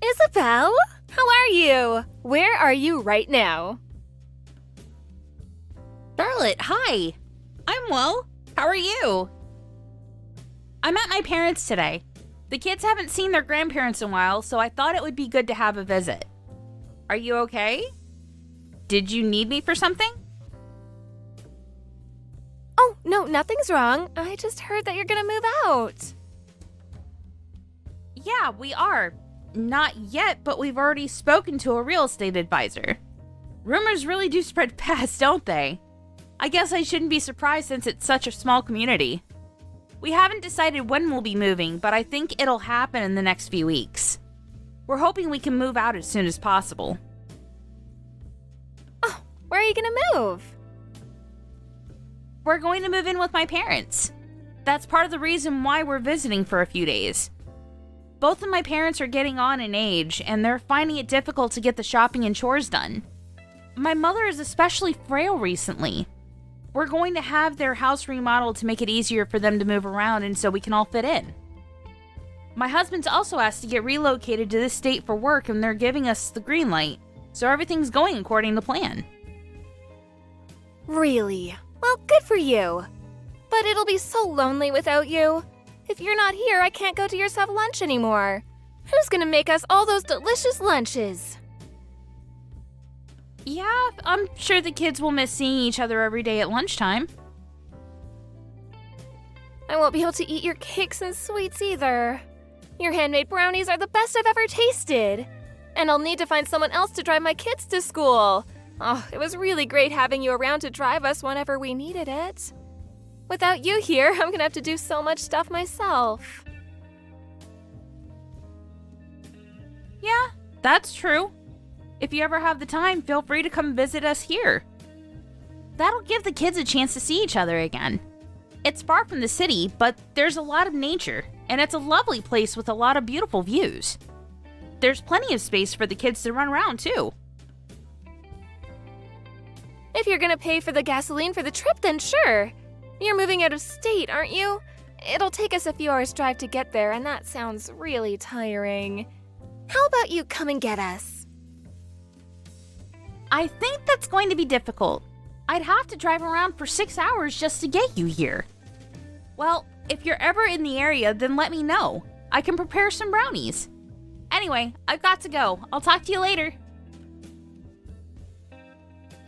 Isabel, how are you? Where are you right now? Charlotte, hi. I'm well. How are you? I'm at my parents' today. The kids haven't seen their grandparents in a while, so I thought it would be good to have a visit. Are you okay? Did you need me for something? Oh, no, nothing's wrong. I just heard that you're gonna move out. Yeah, we are. Not yet, but we've already spoken to a real estate advisor. Rumors really do spread fast, don't they? I guess I shouldn't be surprised since it's such a small community. We haven't decided when we'll be moving, but I think it'll happen in the next few weeks. We're hoping we can move out as soon as possible. Oh, where are you gonna move? We're going to move in with my parents. That's part of the reason why we're visiting for a few days. Both of my parents are getting on in age, and they're finding it difficult to get the shopping and chores done. My mother is especially frail recently. We're going to have their house remodeled to make it easier for them to move around and so we can all fit in. My husband's also asked to get relocated to this state for work, and they're giving us the green light, so everything's going according to plan. Really? Well, good for you. But it'll be so lonely without you. If you're not here, I can't go to yours have lunch anymore. Who's gonna make us all those delicious lunches? Yeah, I'm sure the kids will miss seeing each other every day at lunchtime. I won't be able to eat your cakes and sweets either. Your handmade brownies are the best I've ever tasted. And I'll need to find someone else to drive my kids to school. Oh, it was really great having you around to drive us whenever we needed it. Without you here, I'm gonna have to do so much stuff myself. Yeah, that's true. If you ever have the time, feel free to come visit us here. That'll give the kids a chance to see each other again. It's far from the city, but there's a lot of nature, and it's a lovely place with a lot of beautiful views. There's plenty of space for the kids to run around, too. If you're gonna pay for the gasoline for the trip, then sure. You're moving out of state, aren't you? It'll take us a few hours' drive to get there, and that sounds really tiring. How about you come and get us? I think that's going to be difficult. I'd have to drive around for 6 hours just to get you here. Well, if you're ever in the area, then let me know. I can prepare some brownies. Anyway, I've got to go. I'll talk to you later.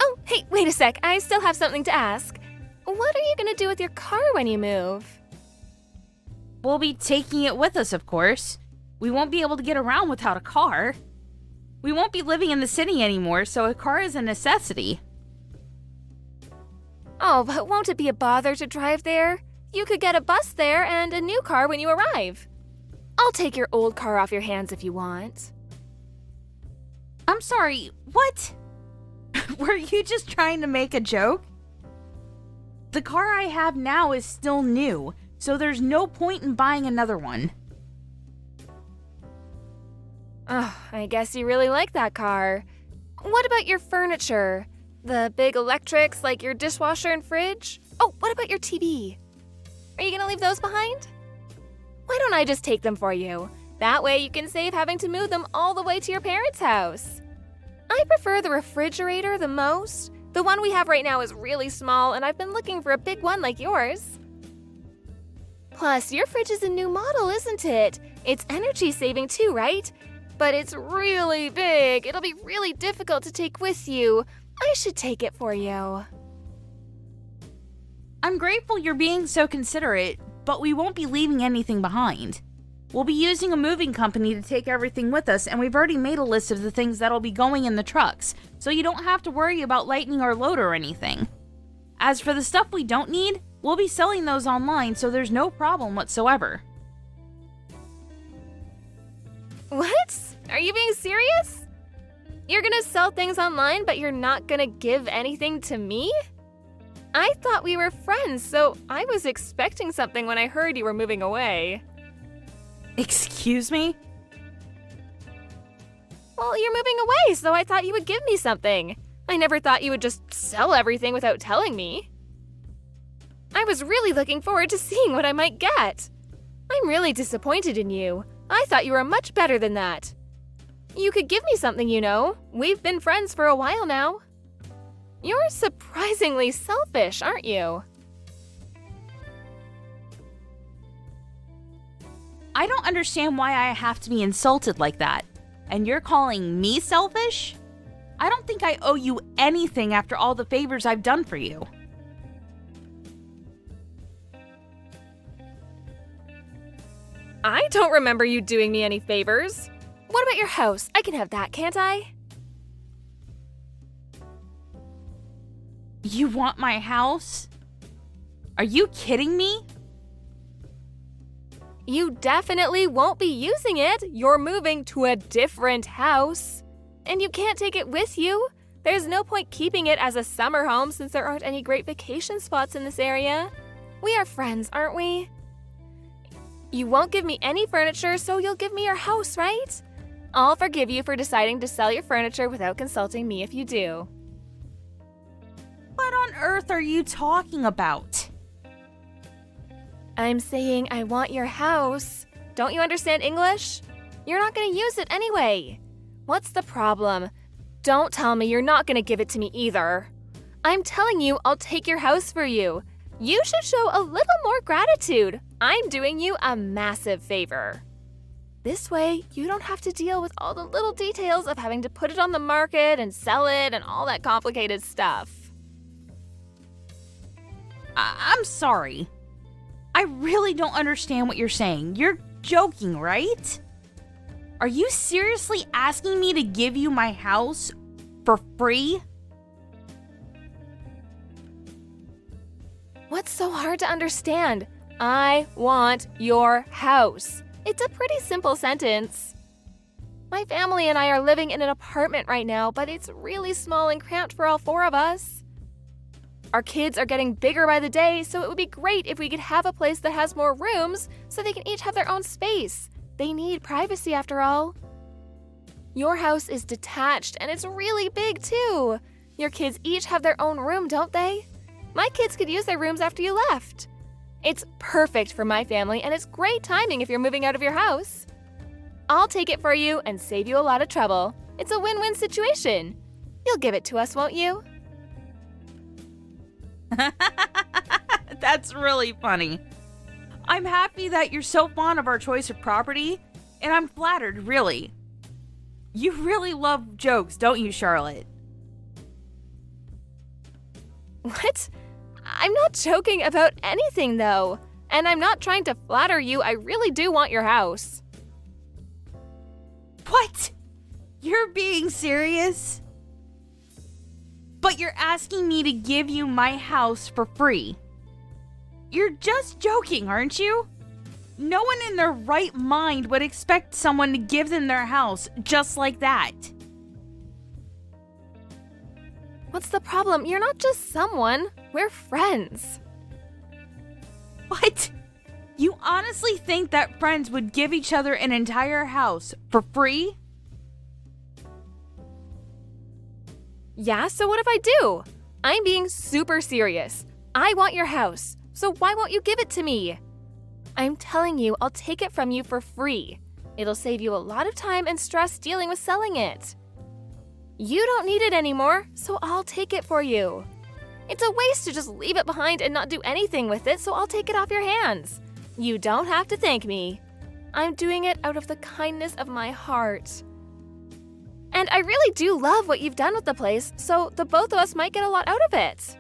Oh, hey, wait a sec. I still have something to ask. What are you gonna do with your car when you move? We'll be taking it with us, of course. We won't be able to get around without a car. We won't be living in the city anymore, so a car is a necessity. Oh, but won't it be a bother to drive there? You could get a bus there and a new car when you arrive. I'll take your old car off your hands if you want. I'm sorry, what? Were you just trying to make a joke? The car I have now is still new, so there's no point in buying another one. Oh, I guess you really like that car. What about your furniture? The big electrics like your dishwasher and fridge? Oh, what about your TV? Are you gonna leave those behind? Why don't I just take them for you? That way you can save having to move them all the way to your parents' house. I prefer the refrigerator the most. The one we have right now is really small, and I've been looking for a big one like yours. Plus, your fridge is a new model, isn't it? It's energy saving too, right? But it's really big. It'll be really difficult to take with you. I should take it for you. I'm grateful you're being so considerate, but we won't be leaving anything behind. We'll be using a moving company to take everything with us, and we've already made a list of the things that'll be going in the trucks, so you don't have to worry about lightening our load or anything. As for the stuff we don't need, we'll be selling those online, so there's no problem whatsoever. What? Are you being serious? You're gonna sell things online, but you're not gonna give anything to me? I thought we were friends, so I was expecting something when I heard you were moving away. Excuse me? Well, you're moving away, so I thought you would give me something. I never thought you would just sell everything without telling me. I was really looking forward to seeing what I might get. I'm really disappointed in you. I thought you were much better than that. You could give me something, you know. We've been friends for a while now. You're surprisingly selfish, aren't you? I don't understand why I have to be insulted like that. And you're calling me selfish? I don't think I owe you anything after all the favors I've done for you. I don't remember you doing me any favors. What about your house? I can have that, can't I? You want my house? Are you kidding me? You definitely won't be using it. You're moving to a different house. And you can't take it with you. There's no point keeping it as a summer home since there aren't any great vacation spots in this area. We are friends, aren't we? You won't give me any furniture, so you'll give me your house, right? I'll forgive you for deciding to sell your furniture without consulting me if you do. What on earth are you talking about? I'm saying I want your house. Don't you understand English? You're not going to use it anyway. What's the problem? Don't tell me you're not going to give it to me either. I'm telling you I'll take your house for you. You should show a little more gratitude. I'm doing you a massive favor. This way, you don't have to deal with all the little details of having to put it on the market and sell it and all that complicated stuff. I'm sorry. I really don't understand what you're saying. You're joking, right? Are you seriously asking me to give you my house for free? What's so hard to understand? I want your house. It's a pretty simple sentence. My family and I are living in an apartment right now, but it's really small and cramped for all four of us. Our kids are getting bigger by the day, so it would be great if we could have a place that has more rooms so they can each have their own space. They need privacy after all. Your house is detached and it's really big too. Your kids each have their own room, don't they? My kids could use their rooms after you left. It's perfect for my family and it's great timing if you're moving out of your house. I'll take it for you and save you a lot of trouble. It's a win-win situation. You'll give it to us, won't you? That's really funny. I'm happy that you're so fond of our choice of property, and I'm flattered, really. You really love jokes, don't you, Charlotte? What? I'm not joking about anything, though. And I'm not trying to flatter you. I really do want your house. What? You're being serious? But you're asking me to give you my house for free. You're just joking, aren't you? No one in their right mind would expect someone to give them their house just like that. What's the problem? You're not just someone. We're friends. What? You honestly think that friends would give each other an entire house for free? Yeah, so what if I do? I'm being super serious. I want your house, so why won't you give it to me? I'm telling you, I'll take it from you for free. It'll save you a lot of time and stress dealing with selling it. You don't need it anymore, so I'll take it for you. It's a waste to just leave it behind and not do anything with it, so I'll take it off your hands. You don't have to thank me. I'm doing it out of the kindness of my heart. And I really do love what you've done with the place, so the both of us might get a lot out of it.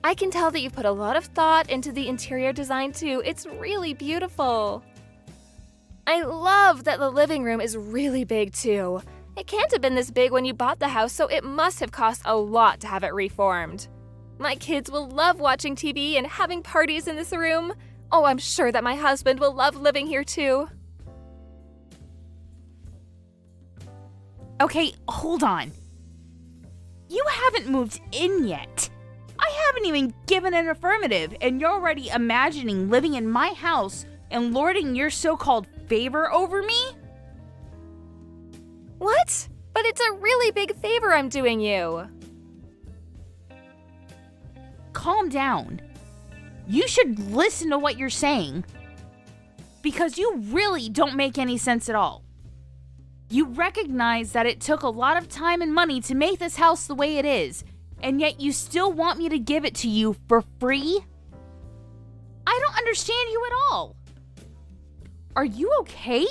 I can tell that you've put a lot of thought into the interior design too. It's really beautiful. I love that the living room is really big too. It can't have been this big when you bought the house, so it must have cost a lot to have it reformed. My kids will love watching TV and having parties in this room. Oh, I'm sure that my husband will love living here too. Okay, hold on. You haven't moved in yet. I haven't even given an affirmative, and you're already imagining living in my house and lording your so-called favor over me? What? But it's a really big favor I'm doing you. Calm down. You should listen to what you're saying. Because you really don't make any sense at all. You recognize that it took a lot of time and money to make this house the way it is, and yet you still want me to give it to you for free? I don't understand you at all. Are you okay?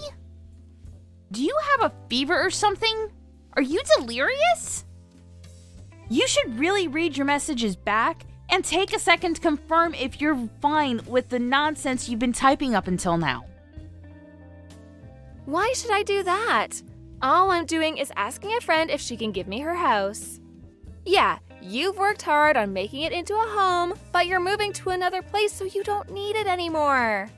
Do you have a fever or something? Are you delirious? You should really read your messages back and take a second to confirm if you're fine with the nonsense you've been typing up until now. Why should I do that? All I'm doing is asking a friend if she can give me her house. Yeah, you've worked hard on making it into a home, but you're moving to another place so you don't need it anymore.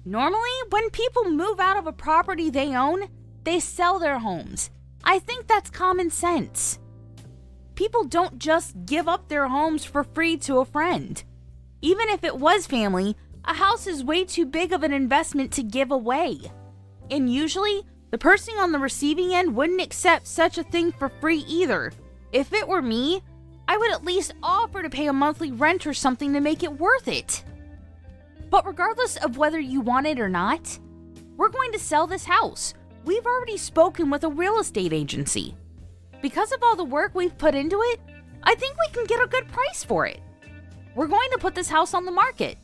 Normally, when people move out of a property they own, they sell their homes. I think that's common sense. People don't just give up their homes for free to a friend. Even if it was family, a house is way too big of an investment to give away. And usually, the person on the receiving end wouldn't accept such a thing for free either. If it were me, I would at least offer to pay a monthly rent or something to make it worth it. But regardless of whether you want it or not, we're going to sell this house. We've already spoken with a real estate agency. Because of all the work we've put into it, I think we can get a good price for it. We're going to put this house on the market.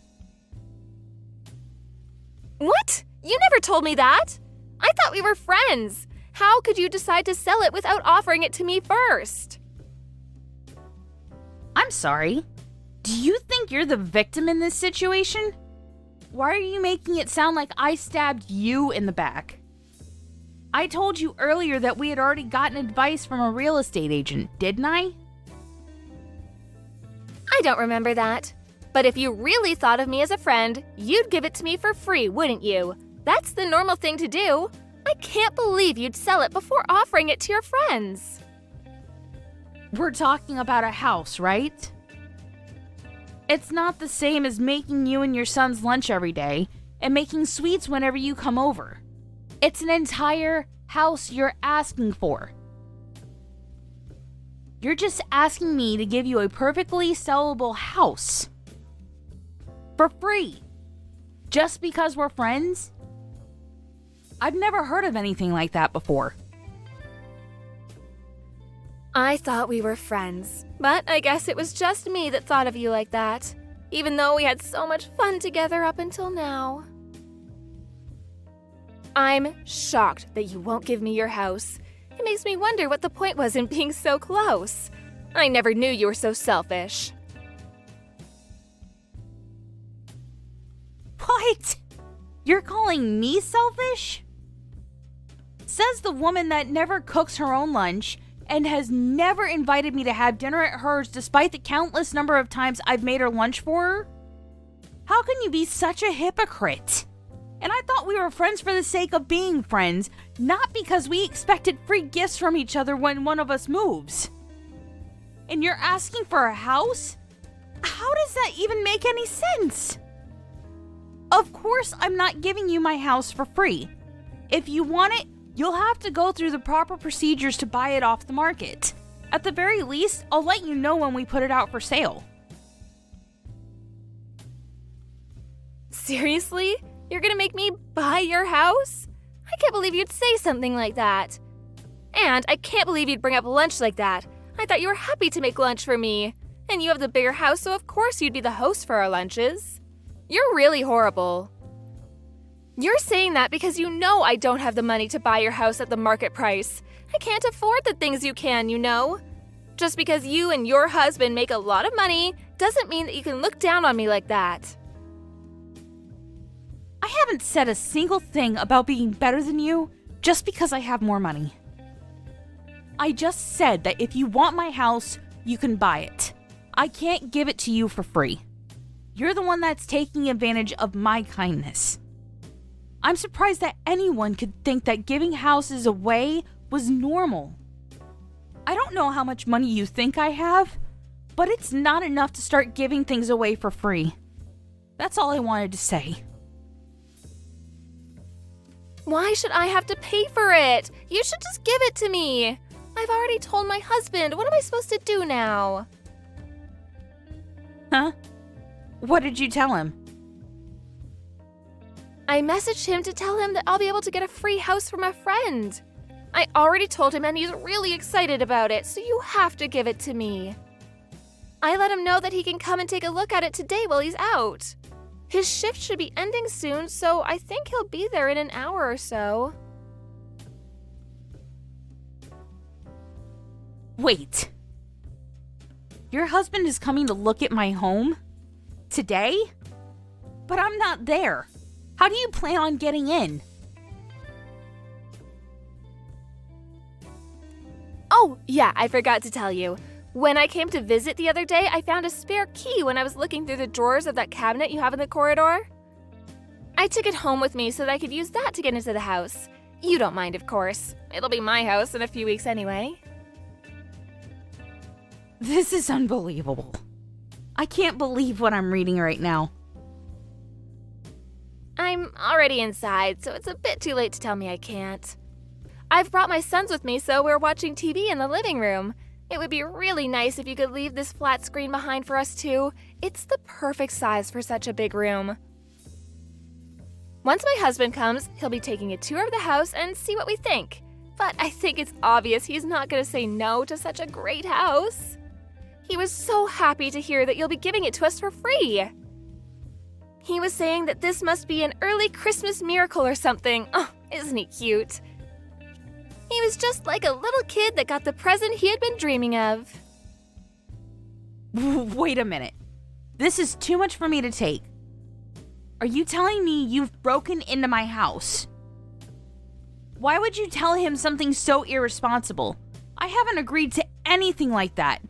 What? You never told me that. I thought we were friends. How could you decide to sell it without offering it to me first? I'm sorry. Do you think you're the victim in this situation? Why are you making it sound like I stabbed you in the back? I told you earlier that we had already gotten advice from a real estate agent, didn't I? I don't remember that. But if you really thought of me as a friend, you'd give it to me for free, wouldn't you? That's the normal thing to do. I can't believe you'd sell it before offering it to your friends. We're talking about a house, right? It's not the same as making you and your son's lunch every day and making sweets whenever you come over. It's an entire house you're asking for. You're just asking me to give you a perfectly sellable house. For free. Just because we're friends? I've never heard of anything like that before. I thought we were friends, but I guess it was just me that thought of you like that, even though we had so much fun together up until now. I'm shocked that you won't give me your house. It makes me wonder what the point was in being so close. I never knew you were so selfish. What? You're calling me selfish? Says the woman that never cooks her own lunch and has never invited me to have dinner at hers despite the countless number of times I've made her lunch for her? How can you be such a hypocrite? And I thought we were friends for the sake of being friends, not because we expected free gifts from each other when one of us moves. And you're asking for a house? How does that even make any sense? Of course I'm not giving you my house for free. If you want it, you'll have to go through the proper procedures to buy it off the market. At the very least, I'll let you know when we put it out for sale. Seriously? You're gonna make me buy your house? I can't believe you'd say something like that. And I can't believe you'd bring up lunch like that. I thought you were happy to make lunch for me. And you have the bigger house, so of course you'd be the host for our lunches. You're really horrible. You're saying that because you know I don't have the money to buy your house at the market price. I can't afford the things you can, you know. Just because you and your husband make a lot of money doesn't mean that you can look down on me like that. I haven't said a single thing about being better than you just because I have more money. I just said that if you want my house, you can buy it. I can't give it to you for free. You're the one that's taking advantage of my kindness. I'm surprised that anyone could think that giving houses away was normal. I don't know how much money you think I have, but it's not enough to start giving things away for free. That's all I wanted to say. Why should I have to pay for it? You should just give it to me. I've already told my husband. What am I supposed to do now? Huh? What did you tell him? I messaged him to tell him that I'll be able to get a free house from a friend. I already told him and he's really excited about it, so you have to give it to me. I let him know that he can come and take a look at it today while he's out. His shift should be ending soon, so I think he'll be there in an hour or so. Wait. Your husband is coming to look at my home? Today? But I'm not there. How do you plan on getting in? Oh, yeah, I forgot to tell you. When I came to visit the other day, I found a spare key when I was looking through the drawers of that cabinet you have in the corridor. I took it home with me so that I could use that to get into the house. You don't mind, of course. It'll be my house in a few weeks anyway. This is unbelievable. I can't believe what I'm reading right now. I'm already inside, so it's a bit too late to tell me I can't. I've brought my sons with me, so we're watching TV in the living room. It would be really nice if you could leave this flat screen behind for us too. It's the perfect size for such a big room. Once my husband comes, he'll be taking a tour of the house and see what we think. But I think it's obvious he's not going to say no to such a great house. He was so happy to hear that you'll be giving it to us for free. He was saying that this must be an early Christmas miracle or something. Oh, isn't he cute? He was just like a little kid that got the present he had been dreaming of. Wait a minute. This is too much for me to take. Are you telling me you've broken into my house? Why would you tell him something so irresponsible? I haven't agreed to anything like that.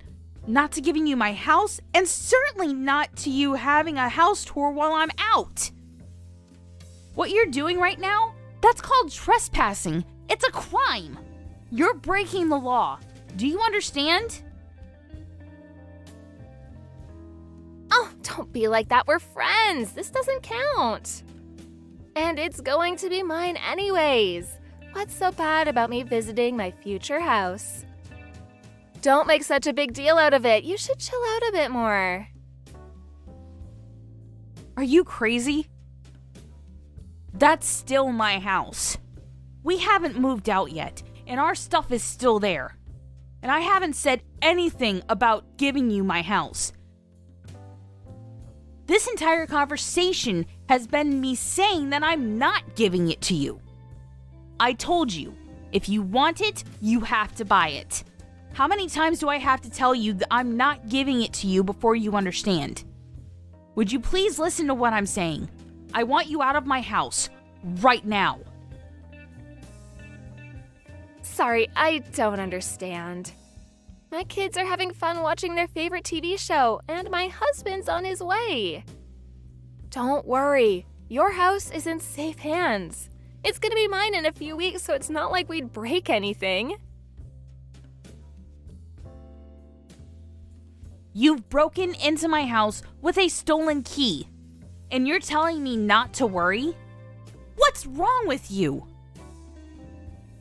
Not to giving you my house, and certainly not to you having a house tour while I'm out. What you're doing right now, that's called trespassing. It's a crime. You're breaking the law. Do you understand? Oh, don't be like that. We're friends. This doesn't count. And it's going to be mine anyways. What's so bad about me visiting my future house? Don't make such a big deal out of it. You should chill out a bit more. Are you crazy? That's still my house. We haven't moved out yet, and our stuff is still there. And I haven't said anything about giving you my house. This entire conversation has been me saying that I'm not giving it to you. I told you, if you want it, you have to buy it. How many times do I have to tell you that I'm not giving it to you before you understand? Would you please listen to what I'm saying? I want you out of my house, right now. Sorry, I don't understand. My kids are having fun watching their favorite TV show, and my husband's on his way. Don't worry, your house is in safe hands. It's gonna be mine in a few weeks, so it's not like we'd break anything. You've broken into my house with a stolen key, and you're telling me not to worry? What's wrong with you?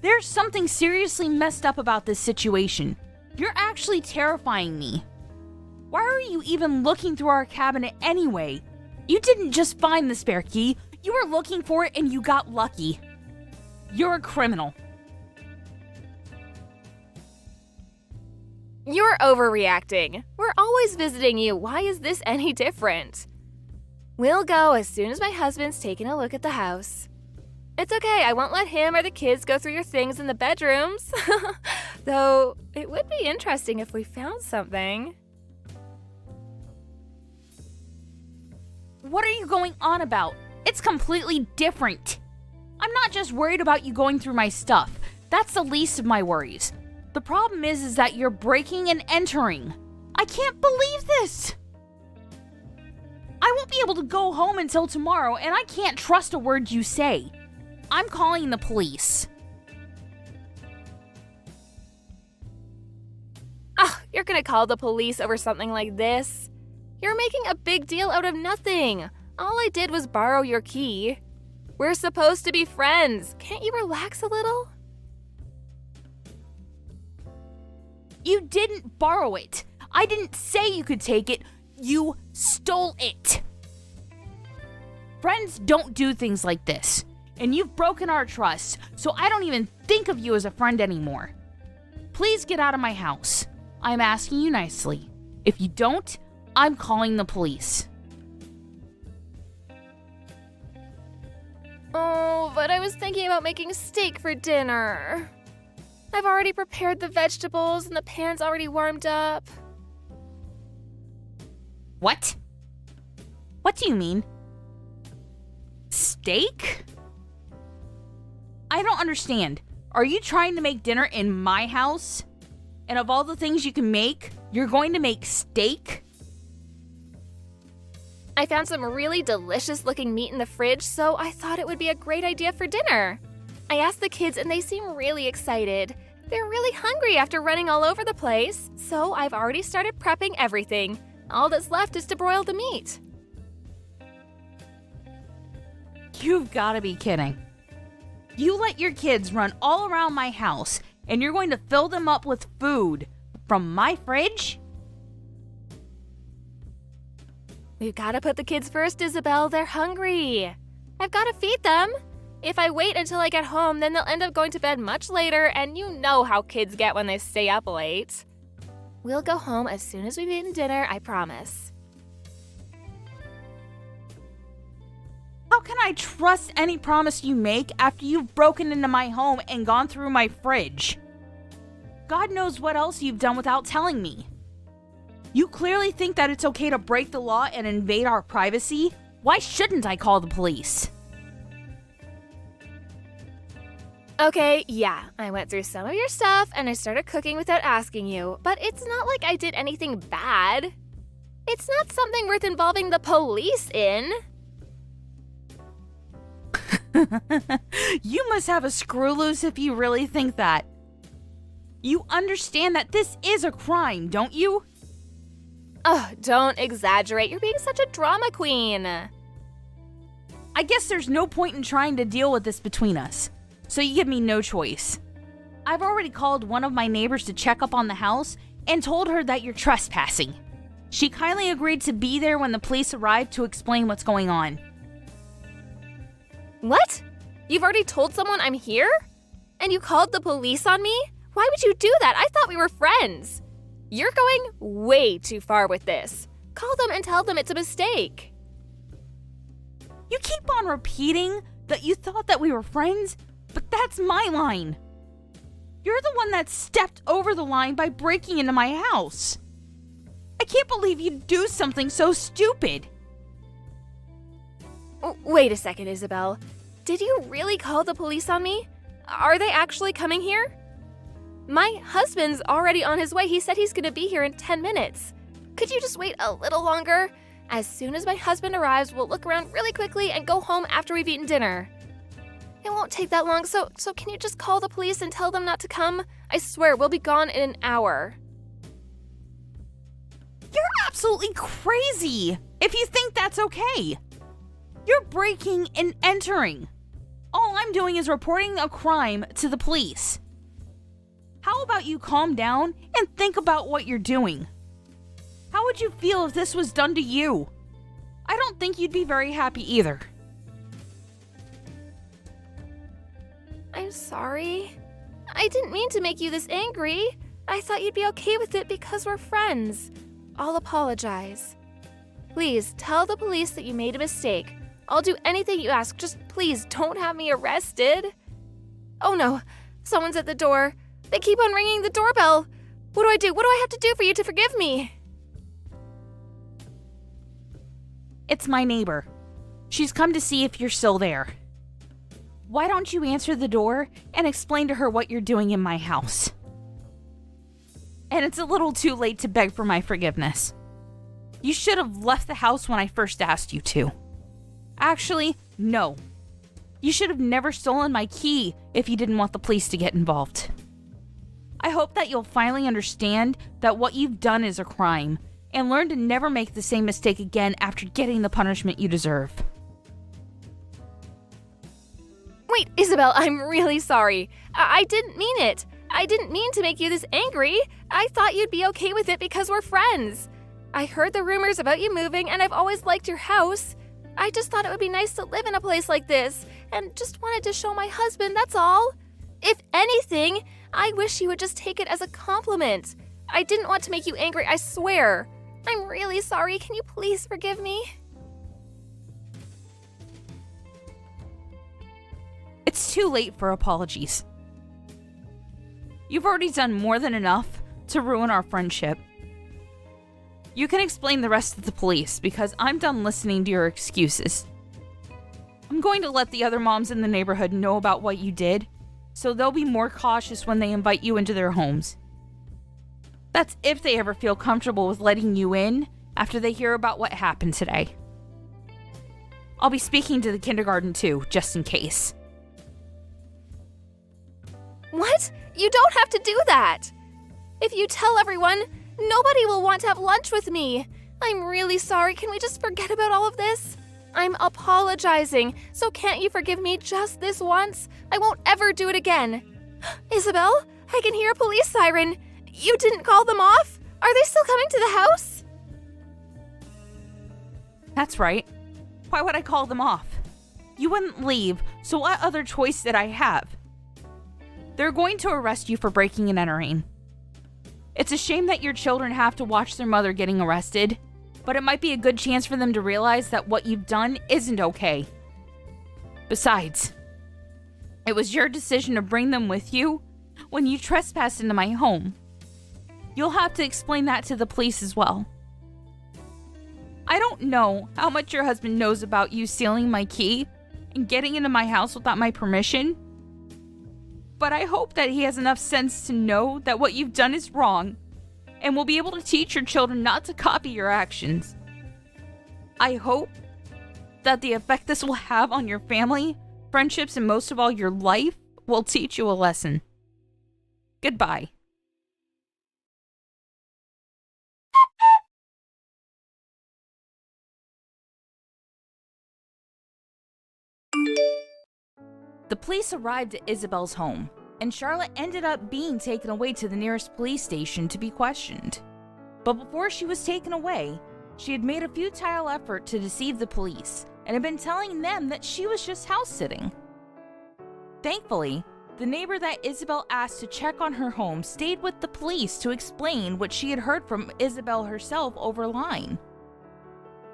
There's something seriously messed up about this situation. You're actually terrifying me. Why are you even looking through our cabinet anyway? You didn't just find the spare key, you were looking for it and you got lucky. You're a criminal. You're overreacting. We're always visiting you. Why is this any different? We'll go as soon as my husband's taken a look at the house. It's okay, I won't let him or the kids go through your things in the bedrooms. Though, it would be interesting if we found something. What are you going on about? It's completely different. I'm not just worried about you going through my stuff. That's the least of my worries. The problem is that you're breaking and entering. I can't believe this. I won't be able to go home until tomorrow, and I can't trust a word you say. I'm calling the police. You're gonna call the police over something like this? You're making a big deal out of nothing. All I did was borrow your key. We're supposed to be friends. Can't you relax a little? You didn't borrow it. I didn't say you could take it. You stole it. Friends don't do things like this. And you've broken our trust, so I don't even think of you as a friend anymore. Please get out of my house. I'm asking you nicely. If you don't, I'm calling the police. Oh, but I was thinking about making steak for dinner. I've already prepared the vegetables and the pan's already warmed up. What? What do you mean? Steak? I don't understand. Are you trying to make dinner in my house? And of all the things you can make, you're going to make steak? I found some really delicious looking meat in the fridge, so I thought it would be a great idea for dinner. I asked the kids and they seem really excited. They're really hungry after running all over the place, so I've already started prepping everything. All that's left is to broil the meat. You've got to be kidding. You let your kids run all around my house, and you're going to fill them up with food from my fridge? We've got to put the kids first, Isabel. They're hungry. I've got to feed them. If I wait until I get home, then they'll end up going to bed much later, and you know how kids get when they stay up late. We'll go home as soon as we've eaten dinner, I promise. How can I trust any promise you make after you've broken into my home and gone through my fridge? God knows what else you've done without telling me. You clearly think that it's okay to break the law and invade our privacy? Why shouldn't I call the police? Okay, yeah, I went through some of your stuff and I started cooking without asking you, but it's not like I did anything bad. It's not something worth involving the police in. You must have a screw loose if you really think that. You understand that this is a crime, don't you? Oh, don't exaggerate. You're being such a drama queen. I guess there's no point in trying to deal with this between us, so you give me no choice. I've already called one of my neighbors to check up on the house and told her that you're trespassing. She kindly agreed to be there when the police arrived to explain what's going on. What? You've already told someone I'm here? And you called the police on me? Why would you do that? I thought we were friends. You're going way too far with this. Call them and tell them it's a mistake. You keep on repeating that you thought that we were friends, but that's my line. You're the one that stepped over the line by breaking into my house. I can't believe you'd do something so stupid. Wait a second, Isabel. Did you really call the police on me? Are they actually coming here? My husband's already on his way. He said he's gonna be here in 10 minutes. Could you just wait a little longer? As soon as my husband arrives, we'll look around really quickly and go home after we've eaten dinner. It won't take that long, so can you just call the police and tell them not to come? I swear, we'll be gone in an hour. You're absolutely crazy if you think that's okay. You're breaking and entering. All I'm doing is reporting a crime to the police. How about you calm down and think about what you're doing? How would you feel if this was done to you? I don't think you'd be very happy either. I'm sorry. I didn't mean to make you this angry. I thought you'd be okay with it because we're friends. I'll apologize. Please tell the police that you made a mistake. I'll do anything you ask. Just please don't have me arrested. Oh no, someone's at the door. They keep on ringing the doorbell. What do I do? What do I have to do for you to forgive me? It's my neighbor. She's come to see if you're still there. Why don't you answer the door and explain to her what you're doing in my house? And it's a little too late to beg for my forgiveness. You should have left the house when I first asked you to. Actually, no. You should have never stolen my key if you didn't want the police to get involved. I hope that you'll finally understand that what you've done is a crime and learn to never make the same mistake again after getting the punishment you deserve. Wait, Isabel, I'm really sorry. I didn't mean it. I didn't mean to make you this angry. I thought you'd be okay with it because we're friends. I heard the rumors about you moving and I've always liked your house. I just thought it would be nice to live in a place like this, and just wanted to show my husband, that's all. If anything, I wish you would just take it as a compliment. I didn't want to make you angry, I swear. I'm really sorry. Can you please forgive me? It's too late for apologies. You've already done more than enough to ruin our friendship. You can explain the rest to the police because I'm done listening to your excuses. I'm going to let the other moms in the neighborhood know about what you did, so they'll be more cautious when they invite you into their homes. That's if they ever feel comfortable with letting you in after they hear about what happened today. I'll be speaking to the kindergarten too, just in case. What? You don't have to do that. If you tell everyone, nobody will want to have lunch with me. I'm really sorry. Can we just forget about all of this? I'm apologizing, so can't you forgive me just this once? I won't ever do it again. Isabel, I can hear a police siren. You didn't call them off? Are they still coming to the house? That's right. Why would I call them off? You wouldn't leave, so what other choice did I have? They're going to arrest you for breaking and entering. It's a shame that your children have to watch their mother getting arrested, but it might be a good chance for them to realize that what you've done isn't okay. Besides, it was your decision to bring them with you when you trespassed into my home. You'll have to explain that to the police as well. I don't know how much your husband knows about you stealing my key and getting into my house without my permission, but I hope that he has enough sense to know that what you've done is wrong and will be able to teach your children not to copy your actions. I hope that the effect this will have on your family, friendships, and most of all your life will teach you a lesson. Goodbye. The police arrived at Isabel's home, and Charlotte ended up being taken away to the nearest police station to be questioned. But before she was taken away, she had made a futile effort to deceive the police and had been telling them that she was just house sitting. Thankfully, the neighbor that Isabel asked to check on her home stayed with the police to explain what she had heard from Isabel herself over line.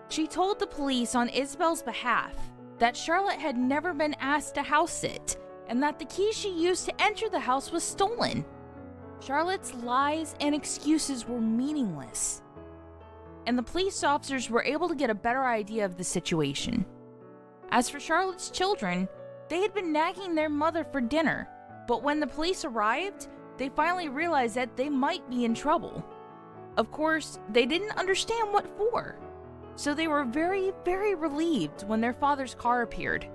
She told the police on Isabel's behalf that Charlotte had never been asked to house sit, and that the key she used to enter the house was stolen. Charlotte's lies and excuses were meaningless, and the police officers were able to get a better idea of the situation. As for Charlotte's children, they had been nagging their mother for dinner, but when the police arrived, they finally realized that they might be in trouble. Of course, they didn't understand what for, so they were very, very relieved when their father's car appeared.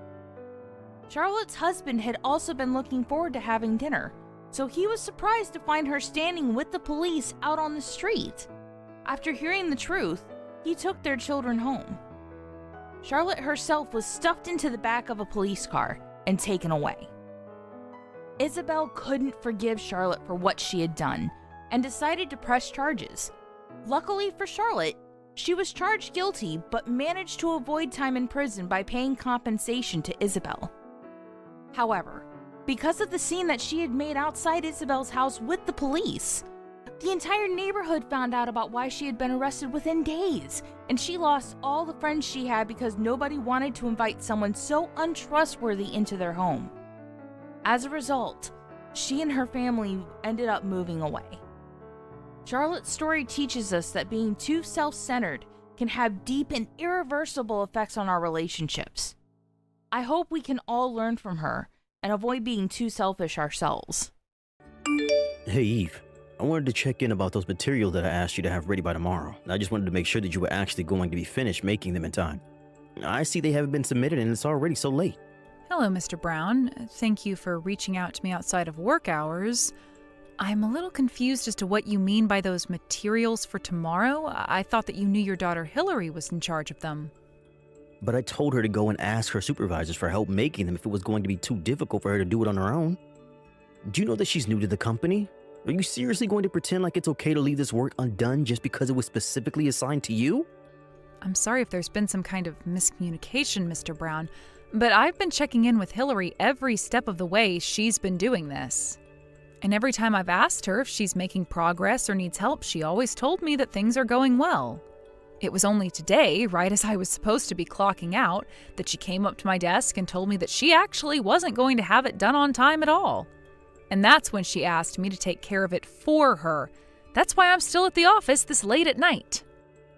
Charlotte's husband had also been looking forward to having dinner, so he was surprised to find her standing with the police out on the street. After hearing the truth, he took their children home. Charlotte herself was stuffed into the back of a police car and taken away. Isabel couldn't forgive Charlotte for what she had done and decided to press charges. Luckily for Charlotte, she was charged guilty but managed to avoid time in prison by paying compensation to Isabel. However, because of the scene that she had made outside Isabel's house with the police, the entire neighborhood found out about why she had been arrested within days, and she lost all the friends she had because nobody wanted to invite someone so untrustworthy into their home. As a result, she and her family ended up moving away. Charlotte's story teaches us that being too self-centered can have deep and irreversible effects on our relationships. I hope we can all learn from her and avoid being too selfish ourselves. Hey Eve, I wanted to check in about those materials that I asked you to have ready by tomorrow. I just wanted to make sure that you were actually going to be finished making them in time. I see they haven't been submitted and it's already so late. Hello, Mr. Brown. Thank you for reaching out to me outside of work hours. I'm a little confused as to what you mean by those materials for tomorrow. I thought that you knew your daughter Hillary was in charge of them. But I told her to go and ask her supervisors for help making them if it was going to be too difficult for her to do it on her own. Do you know that she's new to the company? Are you seriously going to pretend like it's okay to leave this work undone just because it was specifically assigned to you? I'm sorry if there's been some kind of miscommunication, Mr. Brown, but I've been checking in with Hillary every step of the way she's been doing this. And every time I've asked her if she's making progress or needs help, she always told me that things are going well. It was only today, right as I was supposed to be clocking out, that she came up to my desk and told me that she actually wasn't going to have it done on time at all. And that's when she asked me to take care of it for her. That's why I'm still at the office this late at night.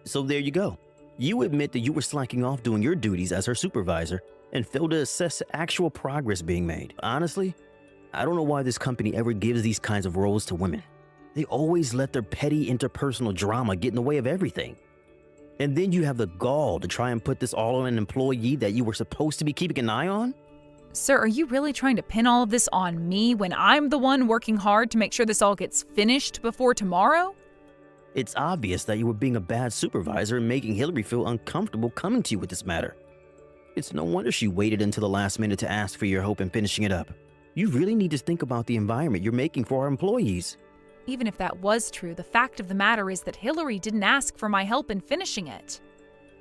So there you go. You admit that you were slacking off doing your duties as her supervisor and failed to assess actual progress being made. Honestly, I don't know why this company ever gives these kinds of roles to women. They always let their petty interpersonal drama get in the way of everything. And then you have the gall to try and put this all on an employee that you were supposed to be keeping an eye on? Sir, are you really trying to pin all of this on me when I'm the one working hard to make sure this all gets finished before tomorrow? It's obvious that you were being a bad supervisor and making Hillary feel uncomfortable coming to you with this matter. It's no wonder she waited until the last minute to ask for your help in finishing it up. You really need to think about the environment you're making for our employees. Even if that was true, the fact of the matter is that Hillary didn't ask for my help in finishing it.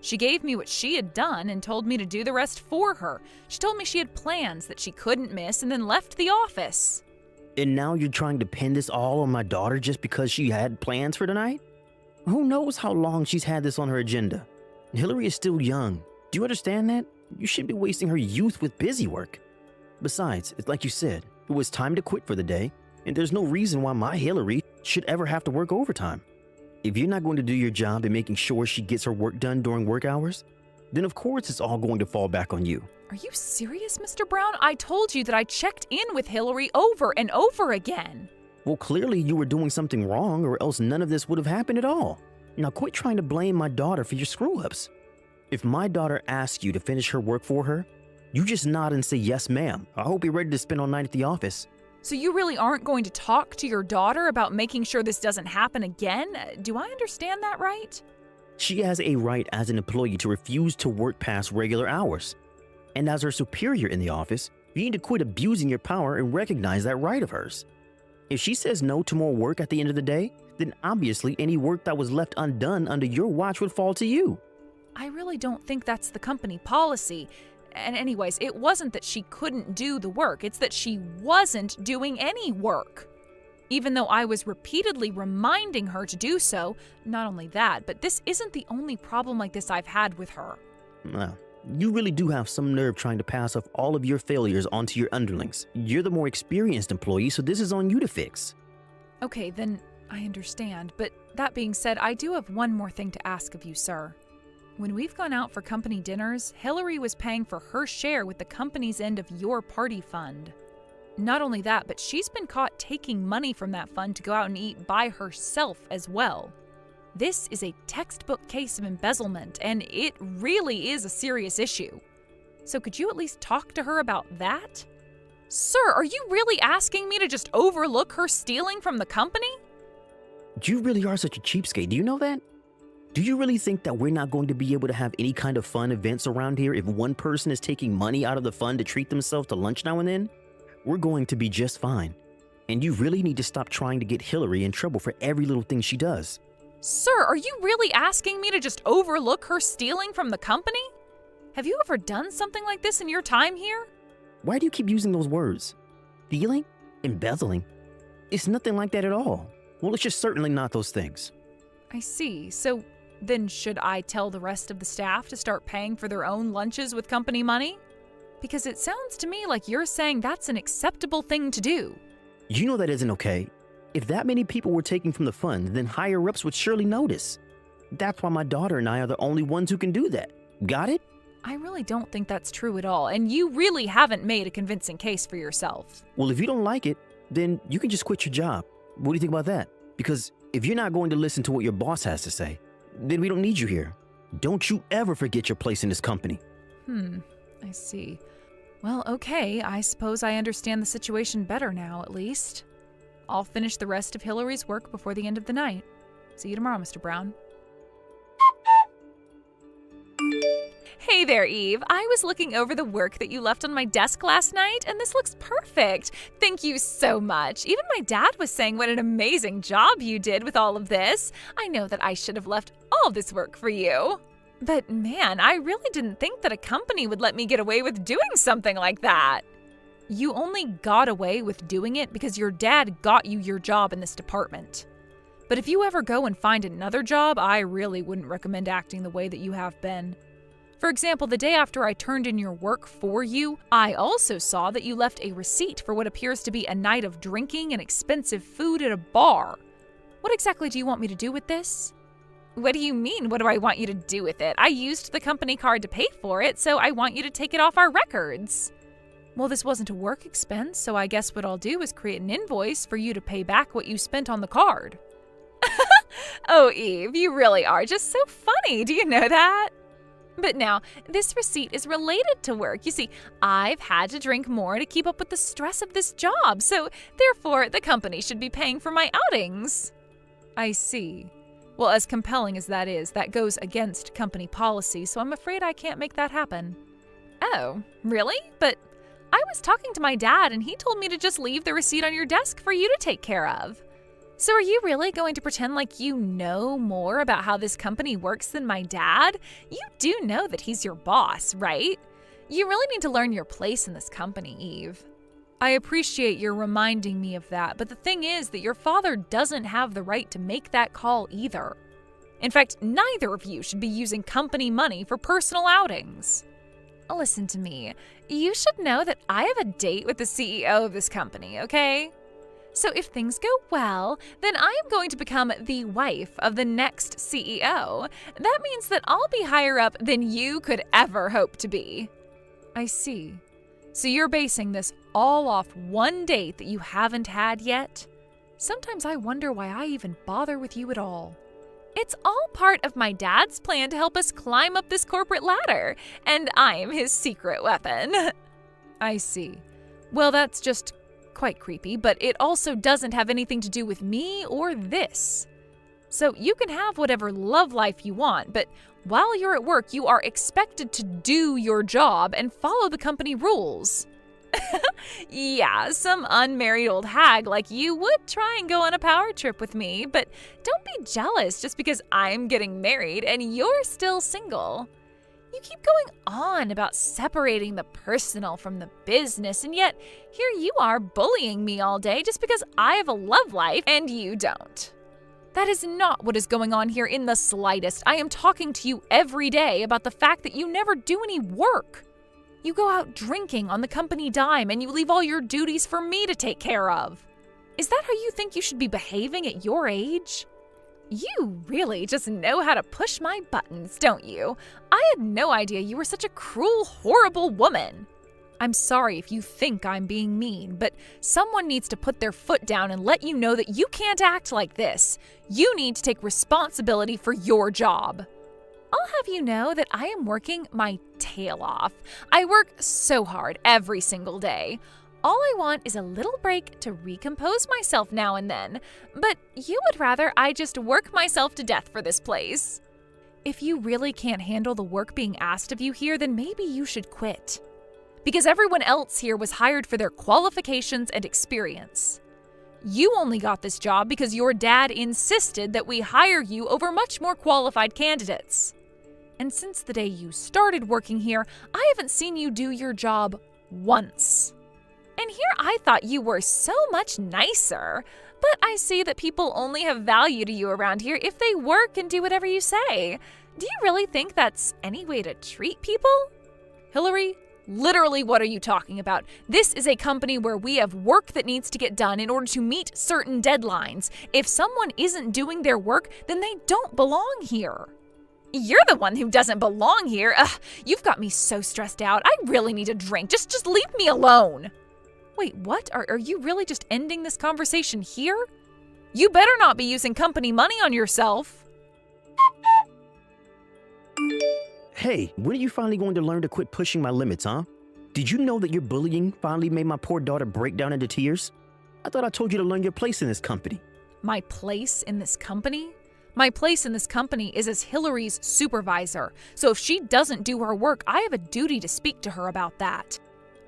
She gave me what she had done and told me to do the rest for her. She told me she had plans that she couldn't miss and then left the office. And now you're trying to pin this all on my daughter just because she had plans for tonight? Who knows how long she's had this on her agenda? Hillary is still young. Do you understand that? You shouldn't be wasting her youth with busy work. Besides, it's like you said, it was time to quit for the day, and there's no reason why my Hillary should ever have to work overtime. If you're not going to do your job in making sure she gets her work done during work hours, then of course it's all going to fall back on you. Are you serious, Mr. Brown? I told you that I checked in with Hillary over and over again. Well, clearly you were doing something wrong, or else none of this would have happened at all. Now quit trying to blame my daughter for your screw-ups. If my daughter asks you to finish her work for her, you just nod and say, "Yes, ma'am. I hope you're ready to spend all night at the office." So you really aren't going to talk to your daughter about making sure this doesn't happen again? Do I understand that right? She has a right as an employee to refuse to work past regular hours. And as her superior in the office, you need to quit abusing your power and recognize that right of hers. If she says no to more work at the end of the day, then obviously any work that was left undone under your watch would fall to you. I really don't think that's the company policy. And anyways, it wasn't that she couldn't do the work, it's that she wasn't doing any work. Even though I was repeatedly reminding her to do so, not only that, but this isn't the only problem like this I've had with her. Well, you really do have some nerve trying to pass off all of your failures onto your underlings. You're the more experienced employee, so this is on you to fix. Okay, then I understand, but that being said, I do have one more thing to ask of you, sir. When we've gone out for company dinners, Hillary was paying for her share with the company's end of your party fund. Not only that, but she's been caught taking money from that fund to go out and eat by herself as well. This is a textbook case of embezzlement, and it really is a serious issue. So could you at least talk to her about that? Sir, are you really asking me to just overlook her stealing from the company? You really are such a cheapskate, do you know that? Do you really think that we're not going to be able to have any kind of fun events around here if one person is taking money out of the fund to treat themselves to lunch now and then? We're going to be just fine. And you really need to stop trying to get Hillary in trouble for every little thing she does. Sir, are you really asking me to just overlook her stealing from the company? Have you ever done something like this in your time here? Why do you keep using those words? Stealing? Embezzling? It's nothing like that at all. Well, it's just certainly not those things. I see. So then should I tell the rest of the staff to start paying for their own lunches with company money? Because it sounds to me like you're saying that's an acceptable thing to do. You know that isn't okay. If that many people were taking from the fund, then higher-ups would surely notice. That's why my daughter and I are the only ones who can do that. Got it? I really don't think that's true at all, and you really haven't made a convincing case for yourself. Well, if you don't like it, then you can just quit your job. What do you think about that? Because if you're not going to listen to what your boss has to say, then we don't need you here. Don't you ever forget your place in this company. I see. Well, okay, I suppose I understand the situation better now, at least. I'll finish the rest of Hillary's work before the end of the night. See you tomorrow, Mr. Brown. Hey there, Eve. I was looking over the work that you left on my desk last night, and this looks perfect. Thank you so much. Even my dad was saying what an amazing job you did with all of this. I know that I should have left all this work for you. But man, I really didn't think that a company would let me get away with doing something like that. You only got away with doing it because your dad got you your job in this department. But if you ever go and find another job, I really wouldn't recommend acting the way that you have been. For example, the day after I turned in your work for you, I also saw that you left a receipt for what appears to be a night of drinking and expensive food at a bar. What exactly do you want me to do with this? What do you mean, what do I want you to do with it? I used the company card to pay for it, so I want you to take it off our records. Well, this wasn't a work expense, so I guess what I'll do is create an invoice for you to pay back what you spent on the card. Oh, Eve, you really are just so funny. Do you know that? But now, this receipt is related to work. You see, I've had to drink more to keep up with the stress of this job, so therefore the company should be paying for my outings. I see. Well, as compelling as that is, that goes against company policy, so I'm afraid I can't make that happen. Oh, really? But I was talking to my dad and he told me to just leave the receipt on your desk for you to take care of. So are you really going to pretend like you know more about how this company works than my dad? You do know that he's your boss, right? You really need to learn your place in this company, Eve. I appreciate your reminding me of that, but the thing is that your father doesn't have the right to make that call either. In fact, neither of you should be using company money for personal outings. Listen to me. You should know that I have a date with the CEO of this company, okay? So if things go well, then I am going to become the wife of the next CEO. That means that I'll be higher up than you could ever hope to be. I see. So you're basing this all off one date that you haven't had yet? Sometimes I wonder why I even bother with you at all. It's all part of my dad's plan to help us climb up this corporate ladder, and I'm his secret weapon. I see. Well, that's just quite creepy, but it also doesn't have anything to do with me or this. So you can have whatever love life you want, but while you're at work, you are expected to do your job and follow the company rules. Yeah, some unmarried old hag like you would try and go on a power trip with me, but don't be jealous just because I'm getting married and you're still single. You keep going on about separating the personal from the business, and yet here you are bullying me all day just because I have a love life and you don't. That is not what is going on here in the slightest. I am talking to you every day about the fact that you never do any work. You go out drinking on the company dime and you leave all your duties for me to take care of. Is that how you think you should be behaving at your age? You really just know how to push my buttons, don't you? I had no idea you were such a cruel, horrible woman. I'm sorry if you think I'm being mean, but someone needs to put their foot down and let you know that you can't act like this. You need to take responsibility for your job. I'll have you know that I am working my tail off. I work so hard every single day. All I want is a little break to recompose myself now and then, but you would rather I just work myself to death for this place. If you really can't handle the work being asked of you here, then maybe you should quit. Because everyone else here was hired for their qualifications and experience. You only got this job because your dad insisted that we hire you over much more qualified candidates. And since the day you started working here, I haven't seen you do your job once. And here I thought you were so much nicer, but I see that people only have value to you around here if they work and do whatever you say. Do you really think that's any way to treat people? Hillary, literally what are you talking about? This is a company where we have work that needs to get done in order to meet certain deadlines. If someone isn't doing their work, then they don't belong here. You're the one who doesn't belong here. Ugh, you've got me so stressed out. I really need a drink. Just leave me alone. Wait, what? Are you really just ending this conversation here? You better not be using company money on yourself. Hey, when are you finally going to learn to quit pushing my limits, huh? Did you know that your bullying finally made my poor daughter break down into tears? I thought I told you to learn your place in this company. My place in this company? My place in this company is as Hillary's supervisor, so if she doesn't do her work, I have a duty to speak to her about that.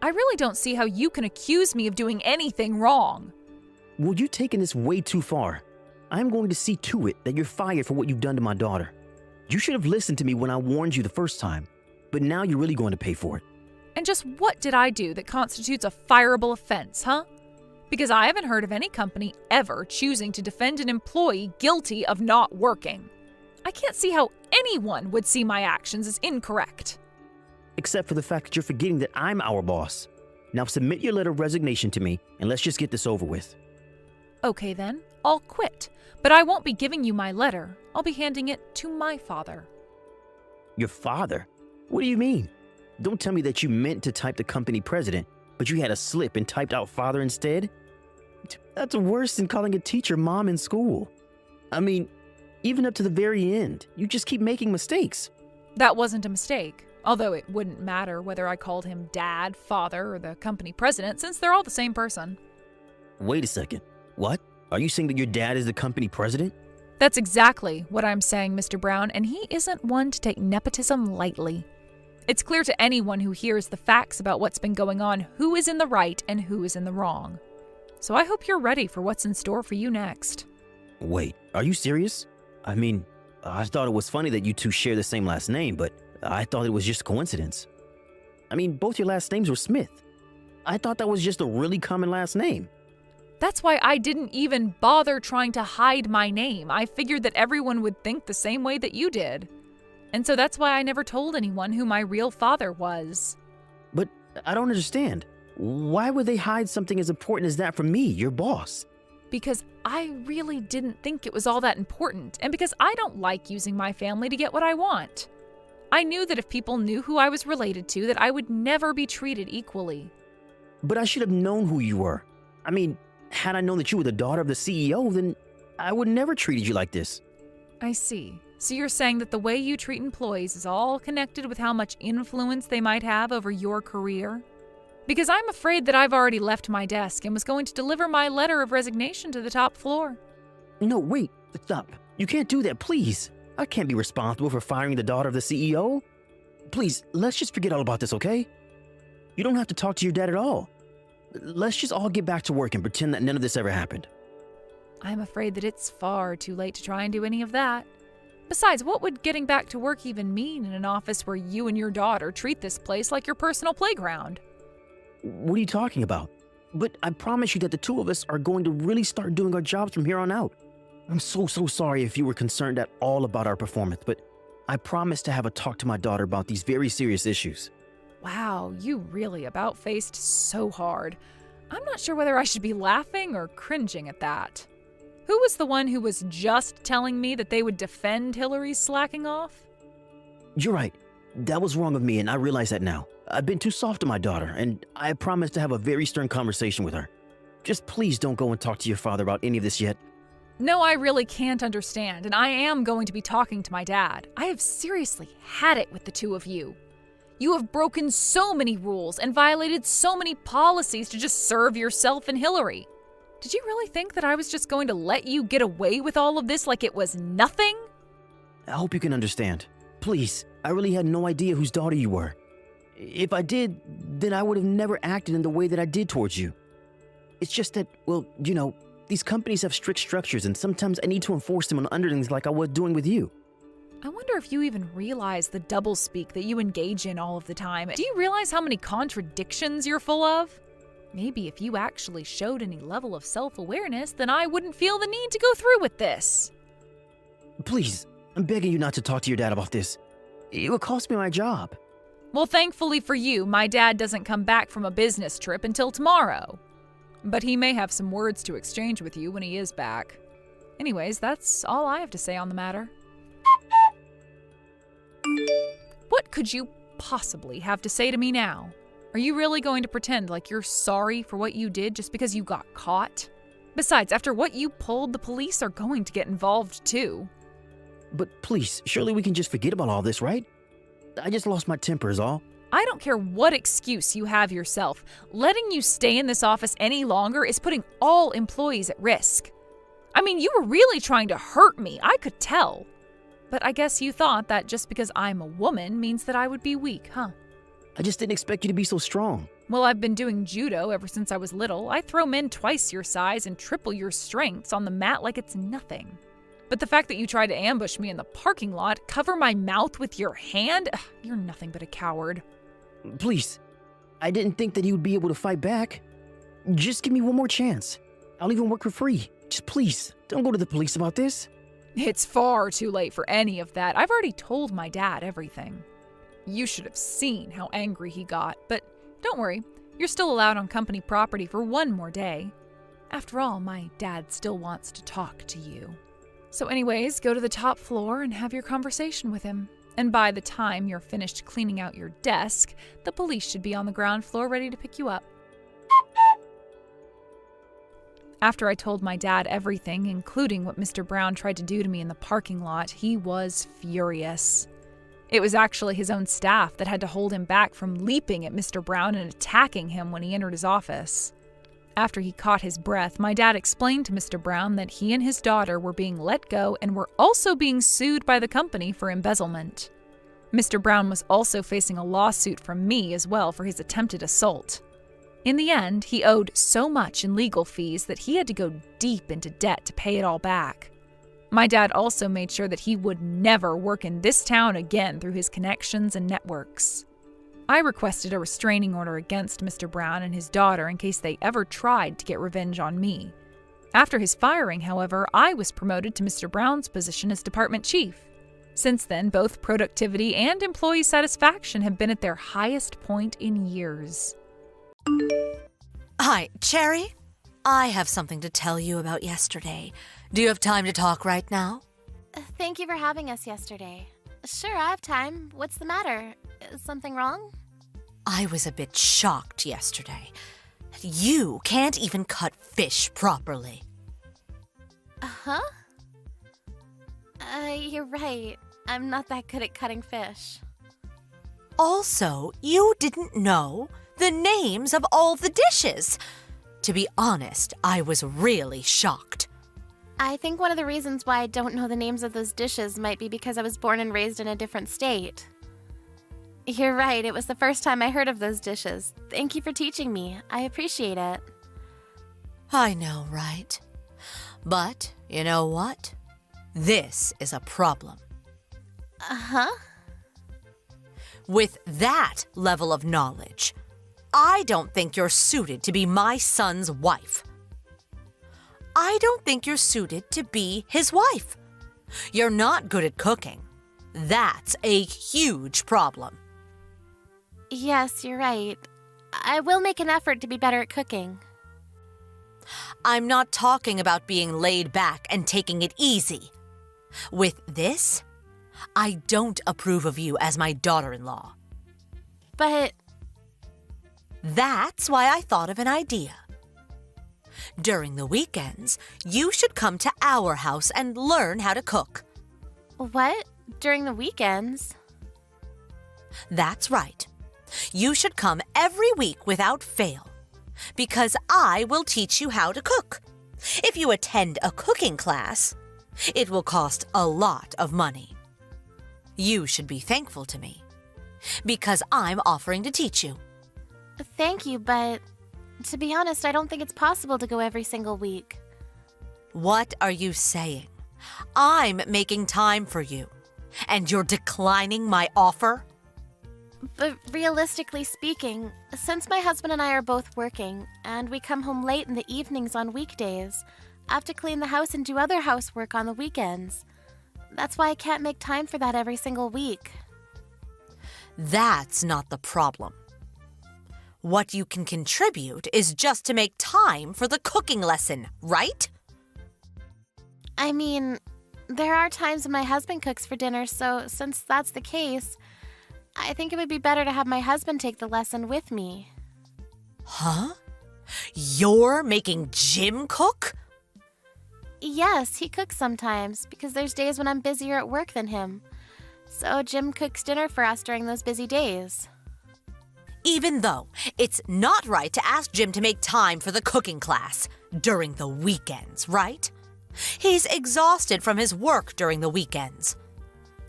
I really don't see how you can accuse me of doing anything wrong. Well, you're taking this way too far. I'm going to see to it that you're fired for what you've done to my daughter. You should have listened to me when I warned you the first time, but now you're really going to pay for it. And just what did I do that constitutes a fireable offense, huh? Because I haven't heard of any company ever choosing to defend an employee guilty of not working. I can't see how anyone would see my actions as incorrect. Except for the fact that you're forgetting that I'm our boss. Now submit your letter of resignation to me, and let's just get this over with. Okay then, I'll quit. But I won't be giving you my letter. I'll be handing it to my father. Your father? What do you mean? Don't tell me that you meant to type the company president, but you had a slip and typed out father instead? That's worse than calling a teacher mom in school. I mean, even up to the very end, you just keep making mistakes. That wasn't a mistake, although it wouldn't matter whether I called him dad, father, or the company president, since they're all the same person. Wait a second. What? Are you saying that your dad is the company president? That's exactly what I'm saying, Mr. Brown, and he isn't one to take nepotism lightly. It's clear to anyone who hears the facts about what's been going on who is in the right and who is in the wrong. So I hope you're ready for what's in store for you next. Wait, are you serious? I mean, I thought it was funny that you two share the same last name, but I thought it was just a coincidence. I mean, both your last names were Smith. I thought that was just a really common last name. That's why I didn't even bother trying to hide my name. I figured that everyone would think the same way that you did. And so that's why I never told anyone who my real father was. But I don't understand. Why would they hide something as important as that from me, your boss? Because I really didn't think it was all that important, and because I don't like using my family to get what I want. I knew that if people knew who I was related to, that I would never be treated equally. But I should have known who you were. I mean, had I known that you were the daughter of the CEO, then I would never treated you like this. I see. So you're saying that the way you treat employees is all connected with how much influence they might have over your career? Because I'm afraid that I've already left my desk and was going to deliver my letter of resignation to the top floor. No, wait, stop. You can't do that, please. I can't be responsible for firing the daughter of the CEO. Please, let's just forget all about this, okay? You don't have to talk to your dad at all. Let's just all get back to work and pretend that none of this ever happened. I'm afraid that it's far too late to try and do any of that. Besides, what would getting back to work even mean in an office where you and your daughter treat this place like your personal playground? What are you talking about? But I promise you that the two of us are going to really start doing our jobs from here on out. I'm so sorry if you were concerned at all about our performance, but I promise to have a talk to my daughter about these very serious issues. Wow, you really about-faced so hard. I'm not sure whether I should be laughing or cringing at that. Who was the one who was just telling me that they would defend Hillary's slacking off? You're right. That was wrong of me, and I realize that now. I've been too soft to my daughter, and I promise to have a very stern conversation with her. Just please don't go and talk to your father about any of this yet. No, I really can't understand, and I am going to be talking to my dad. I have seriously had it with the two of you. You have broken so many rules and violated so many policies to just serve yourself and Hillary. Did you really think that I was just going to let you get away with all of this like it was nothing? I hope you can understand. Please, I really had no idea whose daughter you were. If I did, then I would have never acted in the way that I did towards you. It's just that, well, you know, these companies have strict structures, and sometimes I need to enforce them on underlings like I was doing with you. I wonder if you even realize the doublespeak that you engage in all of the time. Do you realize how many contradictions you're full of? Maybe if you actually showed any level of self-awareness, then I wouldn't feel the need to go through with this. Please, I'm begging you not to talk to your dad about this. It would cost me my job. Well, thankfully for you, my dad doesn't come back from a business trip until tomorrow. But he may have some words to exchange with you when he is back. Anyways, that's all I have to say on the matter. What could you possibly have to say to me now? Are you really going to pretend like you're sorry for what you did just because you got caught? Besides, after what you pulled, the police are going to get involved too. But please, surely we can just forget about all this, right? I just lost my temper is all. I don't care what excuse you have yourself. Letting you stay in this office any longer is putting all employees at risk. I mean, you were really trying to hurt me, I could tell. But I guess you thought that just because I'm a woman means that I would be weak, huh? I just didn't expect you to be so strong. Well, I've been doing judo ever since I was little. I throw men twice your size and triple your strengths on the mat like it's nothing. But the fact that you tried to ambush me in the parking lot, cover my mouth with your hand, you're nothing but a coward. Please, I didn't think that he would be able to fight back. Just give me one more chance. I'll even work for free. Just please, don't go to the police about this. It's far too late for any of that. I've already told my dad everything. You should have seen how angry he got, but don't worry, you're still allowed on company property for one more day. After all, my dad still wants to talk to you. So anyways, go to the top floor and have your conversation with him. And by the time you're finished cleaning out your desk, the police should be on the ground floor ready to pick you up. After I told my dad everything, including what Mr. Brown tried to do to me in the parking lot, he was furious. It was actually his own staff that had to hold him back from leaping at Mr. Brown and attacking him when he entered his office. After he caught his breath, my dad explained to Mr. Brown that he and his daughter were being let go and were also being sued by the company for embezzlement. Mr. Brown was also facing a lawsuit from me as well for his attempted assault. In the end, he owed so much in legal fees that he had to go deep into debt to pay it all back. My dad also made sure that he would never work in this town again through his connections and networks. I requested a restraining order against Mr. Brown and his daughter in case they ever tried to get revenge on me. After his firing, however, I was promoted to Mr. Brown's position as department chief. Since then, both productivity and employee satisfaction have been at their highest point in years. Hi, Cherry. I have something to tell you about yesterday. Do you have time to talk right now? Thank you for having us yesterday. Sure, I have time. What's the matter? Is something wrong? I was a bit shocked yesterday. You can't even cut fish properly. Huh? You're right. I'm not that good at cutting fish. Also, you didn't know the names of all the dishes. To be honest, I was really shocked. I think one of the reasons why I don't know the names of those dishes might be because I was born and raised in a different state. You're right, it was the first time I heard of those dishes. Thank you for teaching me. I appreciate it. I know, right? But, you know what? This is a problem. Uh-huh? With that level of knowledge, I don't think you're suited to be my son's wife. I don't think you're suited to be his wife. You're not good at cooking. That's a huge problem. Yes, you're right. I will make an effort to be better at cooking. I'm not talking about being laid back and taking it easy. With this, I don't approve of you as my daughter-in-law. But That's why I thought of an idea. During the weekends, you should come to our house and learn how to cook. what? During the weekends? That's right. You should come every week without fail, because I will teach you how to cook. If you attend a cooking class, it will cost a lot of money. You should be thankful to me, because I'm offering to teach you. Thank you, but to be honest, I don't think it's possible to go every single week. What are you saying? I'm making time for you, and you're declining my offer? But realistically speaking, since my husband and I are both working, and we come home late in the evenings on weekdays, I have to clean the house and do other housework on the weekends. That's why I can't make time for that every single week. That's not the problem. What you can contribute is just to make time for the cooking lesson, right? I mean, there are times when my husband cooks for dinner, so since that's the case, I think it would be better to have my husband take the lesson with me. Huh? You're making Jim cook? Yes, he cooks sometimes, because there's days when I'm busier at work than him. So Jim cooks dinner for us during those busy days. Even though it's not right to ask Jim to make time for the cooking class during the weekends, right? He's exhausted from his work during the weekends.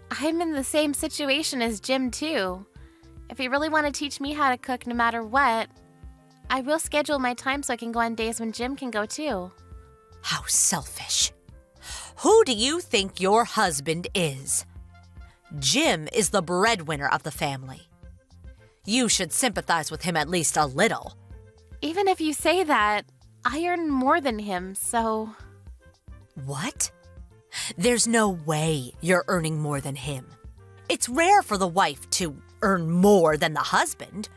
I'm in the same situation as Jim, too. If you really want to teach me how to cook no matter what, I will schedule my time so I can go on days when Jim can go, too. How selfish. Who do you think your husband is? Jim is the breadwinner of the family. You should sympathize with him at least a little. Even if you say that, I earn more than him, so... What? There's no way you're earning more than him. It's rare for the wife to earn more than the husband.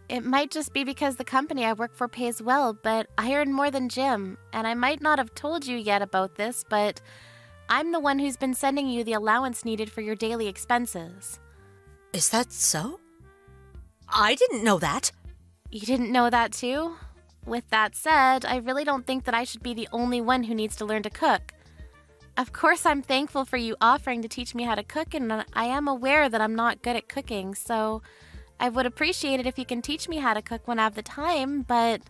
It might just be because the company I work for pays well, but I earn more than Jim, and I might not have told you yet about this, but I'm the one who's been sending you the allowance needed for your daily expenses. Is that so? I didn't know that. You didn't know that too? With that said, I really don't think that I should be the only one who needs to learn to cook. Of course, I'm thankful for you offering to teach me how to cook, and I am aware that I'm not good at cooking, so I would appreciate it if you can teach me how to cook when I have the time, but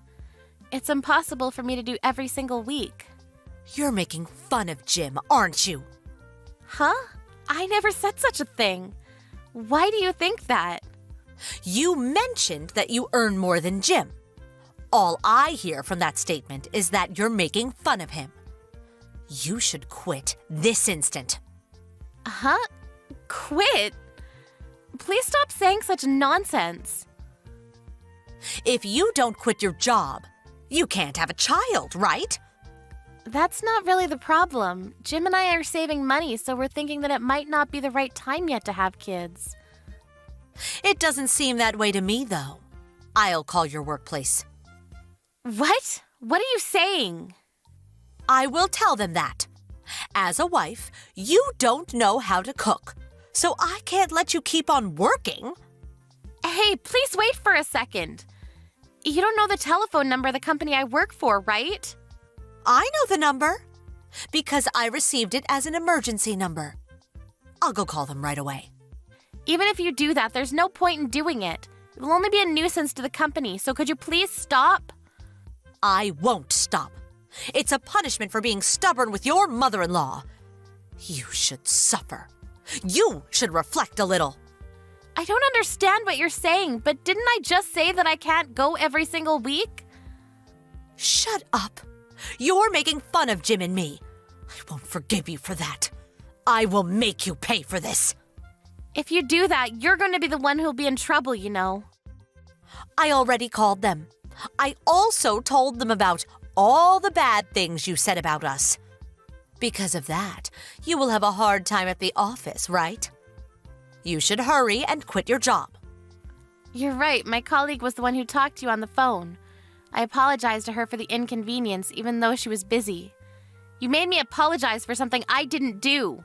it's impossible for me to do every single week. You're making fun of Jim, aren't you? Huh? I never said such a thing. Why do you think that? You mentioned that you earn more than Jim. All I hear from that statement is that you're making fun of him. You should quit this instant. Huh? Quit? Please stop saying such nonsense. If you don't quit your job, you can't have a child, right? That's not really the problem. Jim and I are saving money, so we're thinking that it might not be the right time yet to have kids. It doesn't seem that way to me, though. I'll call your workplace. What? What are you saying? I will tell them that. As a wife, you don't know how to cook, so I can't let you keep on working. Hey, please wait for a second. You don't know the telephone number of the company I work for, right? I know the number, because I received it as an emergency number. I'll go call them right away. Even if you do that, there's no point in doing it. It will only be a nuisance to the company, so could you please stop? I won't stop. It's a punishment for being stubborn with your mother-in-law. You should suffer. You should reflect a little. I don't understand what you're saying, but didn't I just say that I can't go every single week? Shut up. You're making fun of Jim and me. I won't forgive you for that. I will make you pay for this. If you do that, you're going to be the one who'll be in trouble, you know. I already called them. I also told them about all the bad things you said about us. Because of that, you will have a hard time at the office, right? You should hurry and quit your job. You're right. My colleague was the one who talked to you on the phone. I apologized to her for the inconvenience, even though she was busy. You made me apologize for something I didn't do.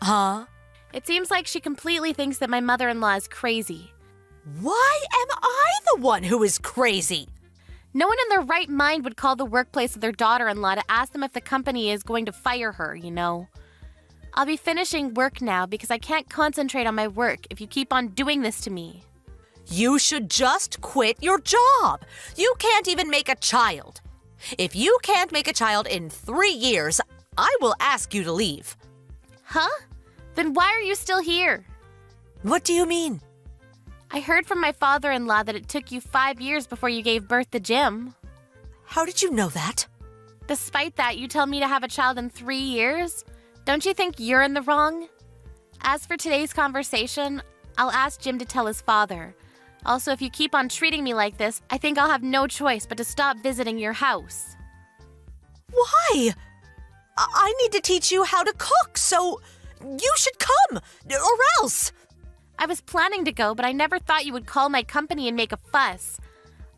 Huh? It seems like she completely thinks that my mother-in-law is crazy. Why am I the one who is crazy? No one in their right mind would call the workplace of their daughter-in-law to ask them if the company is going to fire her, you know. I'll be finishing work now because I can't concentrate on my work if you keep on doing this to me. You should just quit your job. You can't even make a child. If you can't make a child in 3 years, I will ask you to leave. Huh? Then why are you still here? What do you mean? I heard from my father-in-law that it took you 5 years before you gave birth to Jim. How did you know that? Despite that, you tell me to have a child in 3 years? Don't you think you're in the wrong? As for today's conversation, I'll ask Jim to tell his father. Also, if you keep on treating me like this, I think I'll have no choice but to stop visiting your house. Why? I need to teach you how to cook, so you should come, or else. I was planning to go, but I never thought you would call my company and make a fuss.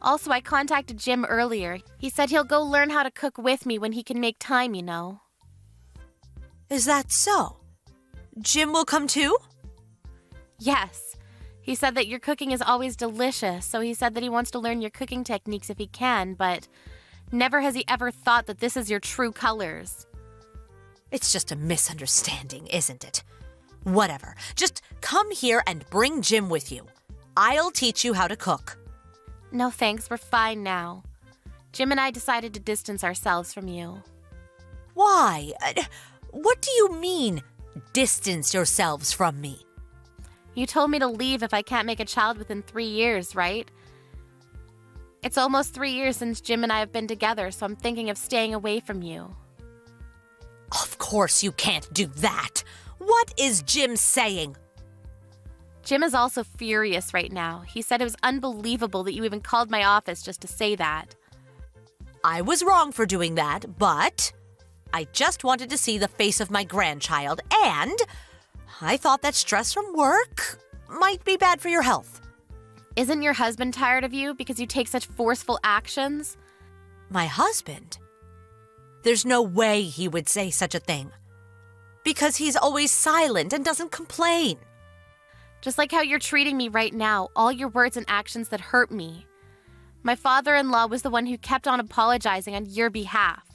Also, I contacted Jim earlier. He said he'll go learn how to cook with me when he can make time, you know. Is that so? Jim will come too? Yes. He said that your cooking is always delicious, so he said that he wants to learn your cooking techniques if he can, but never has he ever thought that this is your true colors. It's just a misunderstanding, isn't it? Whatever. Just come here and bring Jim with you. I'll teach you how to cook. No thanks, we're fine now. Jim and I decided to distance ourselves from you. Why? What do you mean, distance yourselves from me? You told me to leave if I can't make a child within 3 years, right? It's almost 3 years since Jim and I have been together, so I'm thinking of staying away from you. Of course you can't do that. What is Jim saying? Jim is also furious right now. He said it was unbelievable that you even called my office just to say that. I was wrong for doing that, but I just wanted to see the face of my grandchild, and I thought that stress from work might be bad for your health. Isn't your husband tired of you because you take such forceful actions? My husband? There's no way he would say such a thing. Because he's always silent and doesn't complain. Just like how you're treating me right now, all your words and actions that hurt me. My father-in-law was the one who kept on apologizing on your behalf.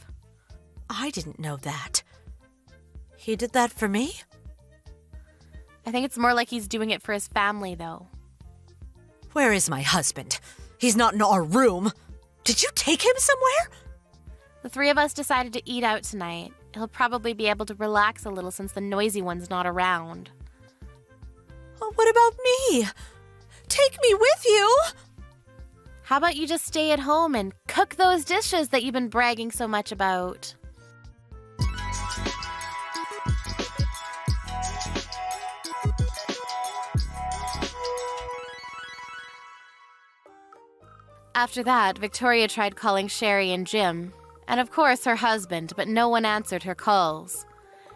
I didn't know that. He did that for me? I think it's more like he's doing it for his family, though. Where is my husband? He's not in our room. Did you take him somewhere? The three of us decided to eat out tonight. He'll probably be able to relax a little since the noisy one's not around. Oh, what about me? Take me with you! How about you just stay at home and cook those dishes that you've been bragging so much about? After that, Victoria tried calling Sherry and Jim, and of course her husband, but no one answered her calls.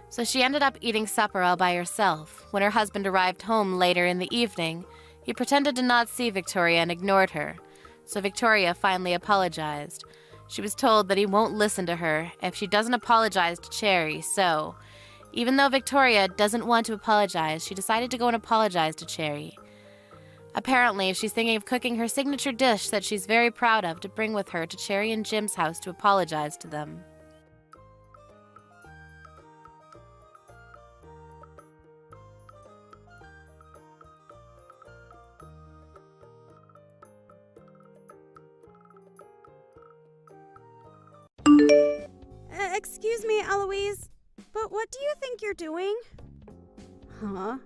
So she ended up eating supper all by herself. When her husband arrived home later in the evening, he pretended to not see Victoria and ignored her. So Victoria finally apologized. She was told that he won't listen to her if she doesn't apologize to Cherry, so even though Victoria doesn't want to apologize, she decided to go and apologize to Cherry. Apparently, she's thinking of cooking her signature dish that she's very proud of to bring with her to Cherry and Jim's house to apologize to them. Excuse me, Eloise, but what do you think you're doing? Huh?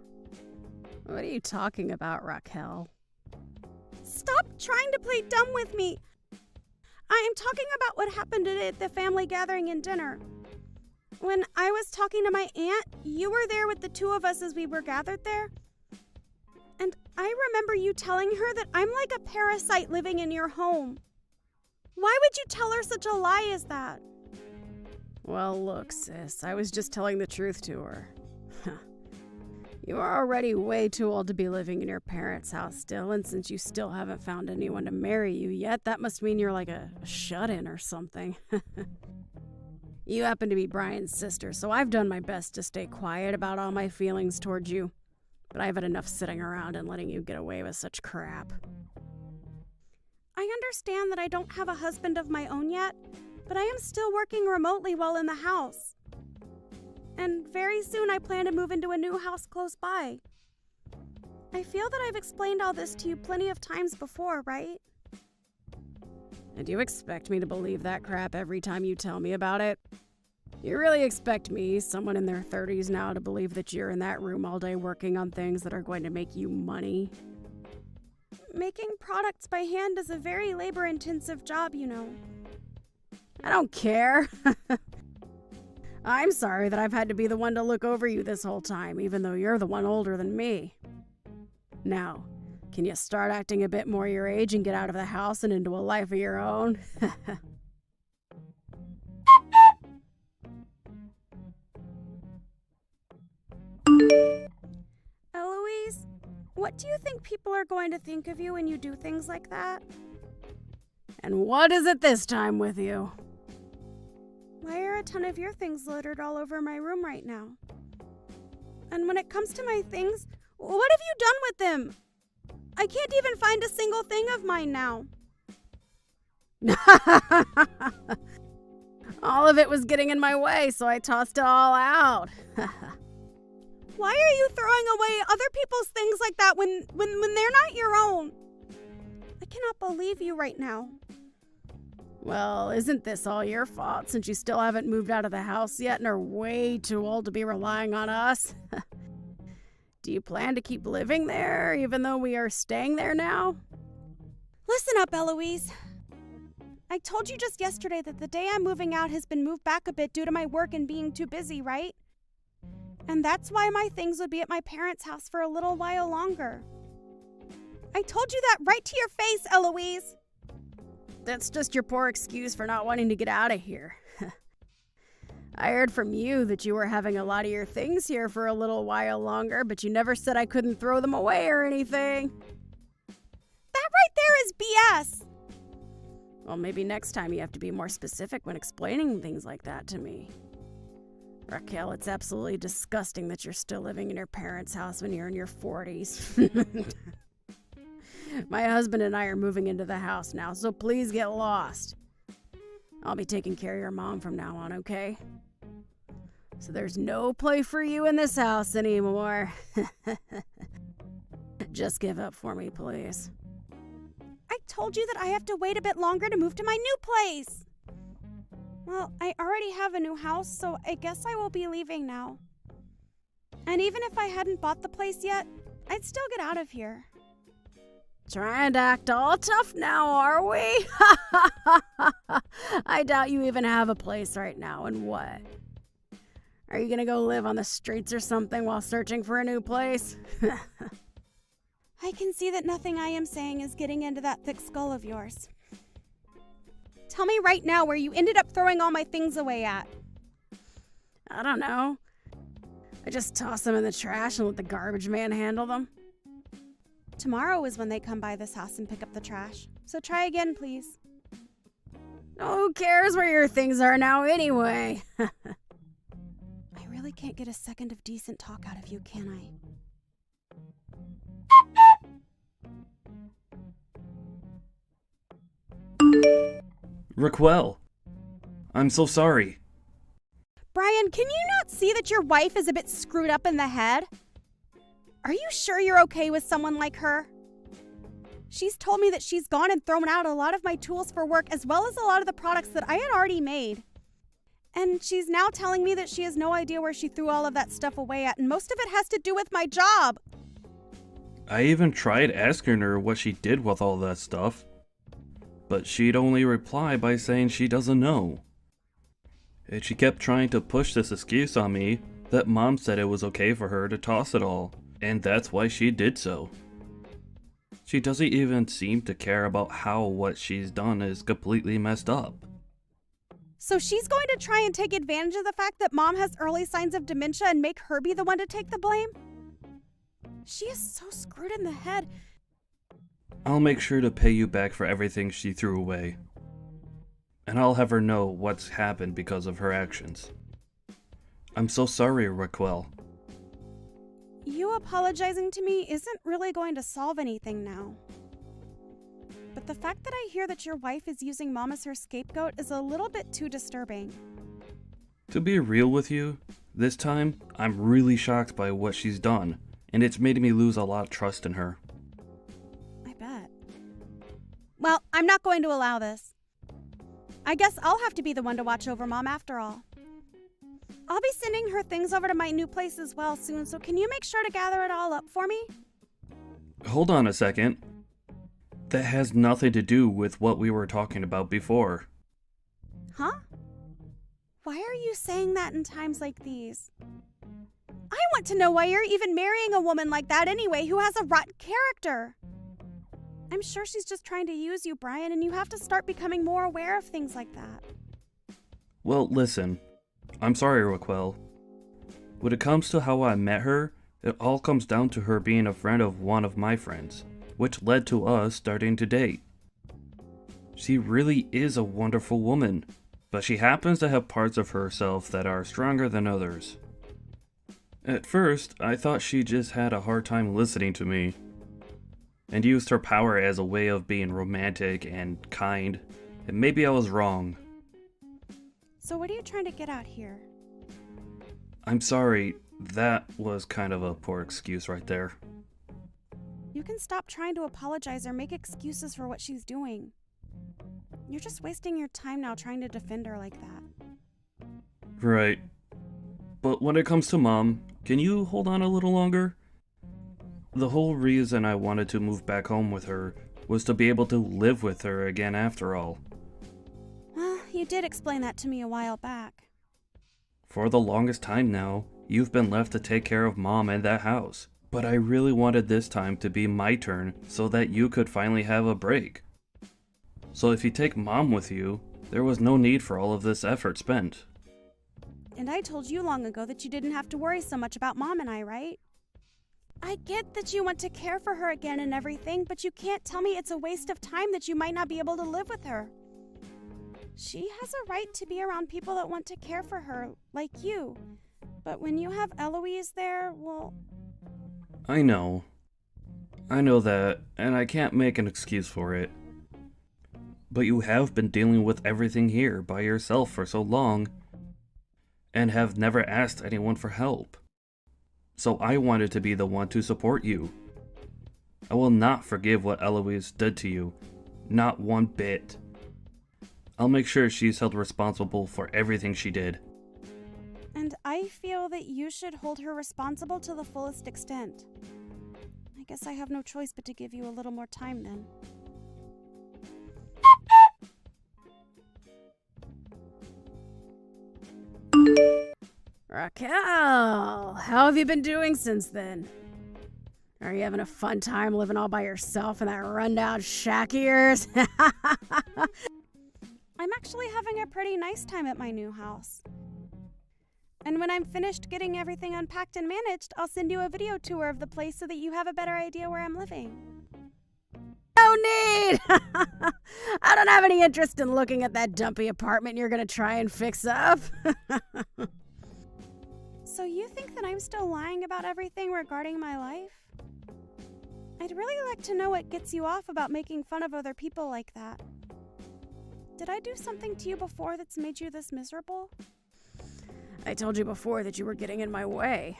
What are you talking about, Raquel? Stop trying to play dumb with me. I am talking about what happened today at the family gathering and dinner. When I was talking to my aunt, you were there with the two of us as we were gathered there. And I remember you telling her that I'm like a parasite living in your home. Why would you tell her such a lie as that? Well, look, sis, I was just telling the truth to her. You are already way too old to be living in your parents' house still, and since you still haven't found anyone to marry you yet, that must mean you're like a shut-in or something. You happen to be Brian's sister, so I've done my best to stay quiet about all my feelings towards you, but I've had enough sitting around and letting you get away with such crap. I understand that I don't have a husband of my own yet, but I am still working remotely while in the house. And very soon I plan to move into a new house close by. I feel that I've explained all this to you plenty of times before, right? And you expect me to believe that crap every time you tell me about it? You really expect me, someone in their 30s now, to believe that you're in that room all day working on things that are going to make you money? Making products by hand is a very labor-intensive job, you know. I don't care. I'm sorry that I've had to be the one to look over you this whole time, even though you're the one older than me. Now, can you start acting a bit more your age and get out of the house and into a life of your own? Eloise, what do you think people are going to think of you when you do things like that? And what is it this time with you? Why are a ton of your things littered all over my room right now? And when it comes to my things, what have you done with them? I can't even find a single thing of mine now. All of it was getting in my way, so I tossed it all out. Why are you throwing away other people's things like that when they're not your own? I cannot believe you right now. Well, isn't this all your fault since you still haven't moved out of the house yet and are way too old to be relying on us? Do you plan to keep living there even though we are staying there now? Listen up, Eloise. I told you just yesterday that the day I'm moving out has been moved back a bit due to my work and being too busy, right? And that's why my things would be at my parents' house for a little while longer. I told you that right to your face, Eloise. That's just your poor excuse for not wanting to get out of here. I heard from you that you were having a lot of your things here for a little while longer, but you never said I couldn't throw them away or anything. That right there is BS. Well, maybe next time you have to be more specific when explaining things like that to me. Raquel, it's absolutely disgusting that you're still living in your parents' house when you're in your 40s. My husband and I are moving into the house now, so please get lost. I'll be taking care of your mom from now on, okay? So there's no play for you in this house anymore. Just give up for me, please. I told you that I have to wait a bit longer to move to my new place. Well, I already have a new house, so I guess I will be leaving now. And even if I hadn't bought the place yet, I'd still get out of here. Trying to act all tough now, are we? I doubt you even have a place right now, and what? Are you gonna go live on the streets or something while searching for a new place? I can see that nothing I am saying is getting into that thick skull of yours. Tell me right now where you ended up throwing all my things away at. I don't know. I just toss them in the trash and let the garbage man handle them. Tomorrow is when they come by this house and pick up the trash. So try again, please. Who cares where your things are now anyway? I really can't get a second of decent talk out of you, can I? Raquel, I'm so sorry. Brian, can you not see that your wife is a bit screwed up in the head? Are you sure you're okay with someone like her? She's told me that she's gone and thrown out a lot of my tools for work as well as a lot of the products that I had already made. And she's now telling me that she has no idea where she threw all of that stuff away at, and most of it has to do with my job. I even tried asking her what she did with all that stuff, but she'd only reply by saying she doesn't know. And she kept trying to push this excuse on me that Mom said it was okay for her to toss it all, and that's why she did so. She doesn't even seem to care about how what she's done is completely messed up. So she's going to try and take advantage of the fact that Mom has early signs of dementia and make her be the one to take the blame? She is so screwed in the head. I'll make sure to pay you back for everything she threw away. And I'll have her know what's happened because of her actions. I'm so sorry, Raquel. You apologizing to me isn't really going to solve anything now. But the fact that I hear that your wife is using Mom as her scapegoat is a little bit too disturbing. To be real with you, this time, I'm really shocked by what she's done, and it's made me lose a lot of trust in her. I bet. Well, I'm not going to allow this. I guess I'll have to be the one to watch over Mom after all. I'll be sending her things over to my new place as well soon, so can you make sure to gather it all up for me? Hold on a second. That has nothing to do with what we were talking about before. Huh? Why are you saying that in times like these? I want to know why you're even marrying a woman like that anyway, who has a rotten character. I'm sure she's just trying to use you, Brian, and you have to start becoming more aware of things like that. Well, listen. I'm sorry, Raquel. When it comes to how I met her, it all comes down to her being a friend of one of my friends, which led to us starting to date. She really is a wonderful woman, but she happens to have parts of herself that are stronger than others. At first, I thought she just had a hard time listening to me, and used her power as a way of being romantic and kind, and maybe I was wrong. So what are you trying to get at here? I'm sorry, that was kind of a poor excuse right there. You can stop trying to apologize or make excuses for what she's doing. You're just wasting your time now trying to defend her like that. Right. But when it comes to Mom, can you hold on a little longer? The whole reason I wanted to move back home with her was to be able to live with her again after all. You did explain that to me a while back. For the longest time now, you've been left to take care of Mom and that house. But I really wanted this time to be my turn so that you could finally have a break. So if you take Mom with you, there was no need for all of this effort spent. And I told you long ago that you didn't have to worry so much about Mom and I, right? I get that you want to care for her again and everything, but you can't tell me it's a waste of time that you might not be able to live with her. She has a right to be around people that want to care for her, like you. But when you have Eloise there, well... I know that, and I can't make an excuse for it. But you have been dealing with everything here by yourself for so long, and have never asked anyone for help. So I wanted to be the one to support you. I will not forgive what Eloise did to you, not one bit. I'll make sure she's held responsible for everything she did. And I feel that you should hold her responsible to the fullest extent. I guess I have no choice but to give you a little more time then. Raquel, how have you been doing since then? Are you having a fun time living all by yourself in that rundown shack of yours? I'm actually having a pretty nice time at my new house. And when I'm finished getting everything unpacked and managed, I'll send you a video tour of the place so that you have a better idea where I'm living. No need! I don't have any interest in looking at that dumpy apartment you're gonna try and fix up. So you think that I'm still lying about everything regarding my life? I'd really like to know what gets you off about making fun of other people like that. Did I do something to you before that's made you this miserable? I told you before that you were getting in my way.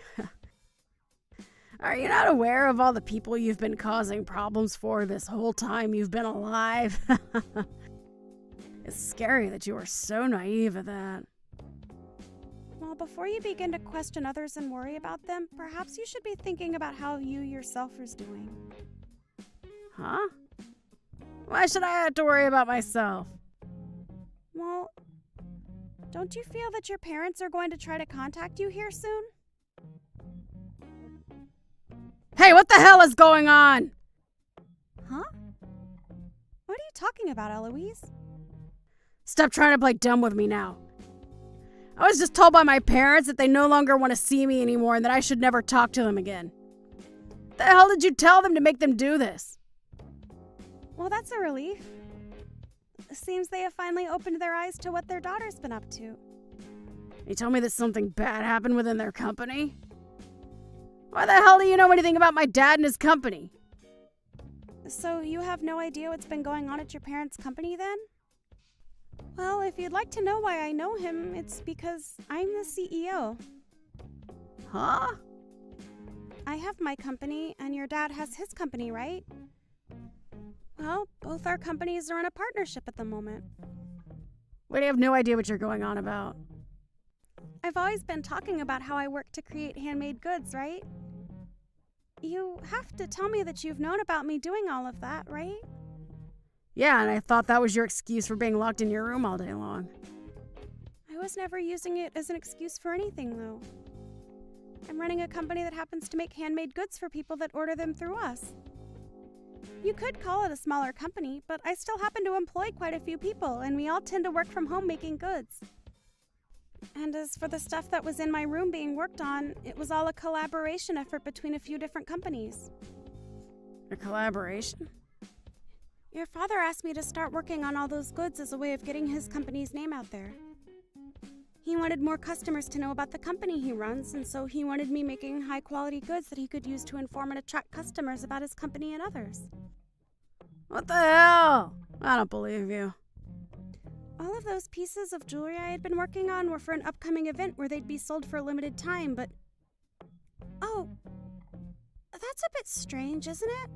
Are you not aware of all the people you've been causing problems for this whole time you've been alive? It's scary that you are so naive at that. Well, before you begin to question others and worry about them, perhaps you should be thinking about how you yourself is doing. Huh? Why should I have to worry about myself? Well, don't you feel that your parents are going to try to contact you here soon? Hey, what the hell is going on? Huh? What are you talking about, Eloise? Stop trying to play dumb with me now. I was just told by my parents that they no longer want to see me anymore and that I should never talk to them again. The hell did you tell them to make them do this? Well, that's a relief. It seems they have finally opened their eyes to what their daughter's been up to. You told me that something bad happened within their company? Why the hell do you know anything about my dad and his company? So you have no idea what's been going on at your parents' company then? Well, if you'd like to know why I know him, it's because I'm the CEO. Huh? I have my company, and your dad has his company, right? Well, both our companies are in a partnership at the moment. Wait, I have no idea what you're going on about. I've always been talking about how I work to create handmade goods, right? You have to tell me that you've known about me doing all of that, right? Yeah, and I thought that was your excuse for being locked in your room all day long. I was never using it as an excuse for anything, though. I'm running a company that happens to make handmade goods for people that order them through us. You could call it a smaller company, but I still happen to employ quite a few people, and we all tend to work from home making goods. And as for the stuff that was in my room being worked on, it was all a collaboration effort between a few different companies. A collaboration? Your father asked me to start working on all those goods as a way of getting his company's name out there. He wanted more customers to know about the company he runs, and so he wanted me making high-quality goods that he could use to inform and attract customers about his company and others. What the hell? I don't believe you. All of those pieces of jewelry I had been working on were for an upcoming event where they'd be sold for a limited time, but... Oh, that's a bit strange, isn't it?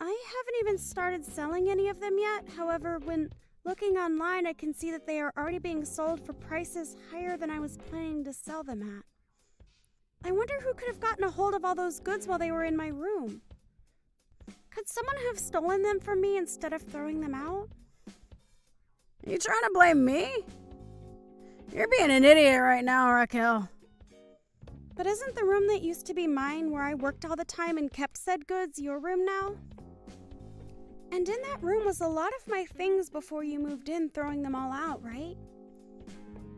I haven't even started selling any of them yet. However, when looking online, I can see that they are already being sold for prices higher than I was planning to sell them at. I wonder who could have gotten a hold of all those goods while they were in my room. Could someone have stolen them from me instead of throwing them out? You trying to blame me? You're being an idiot right now, Raquel. But isn't the room that used to be mine, where I worked all the time and kept said goods, your room now? And in that room was a lot of my things before you moved in, throwing them all out, right?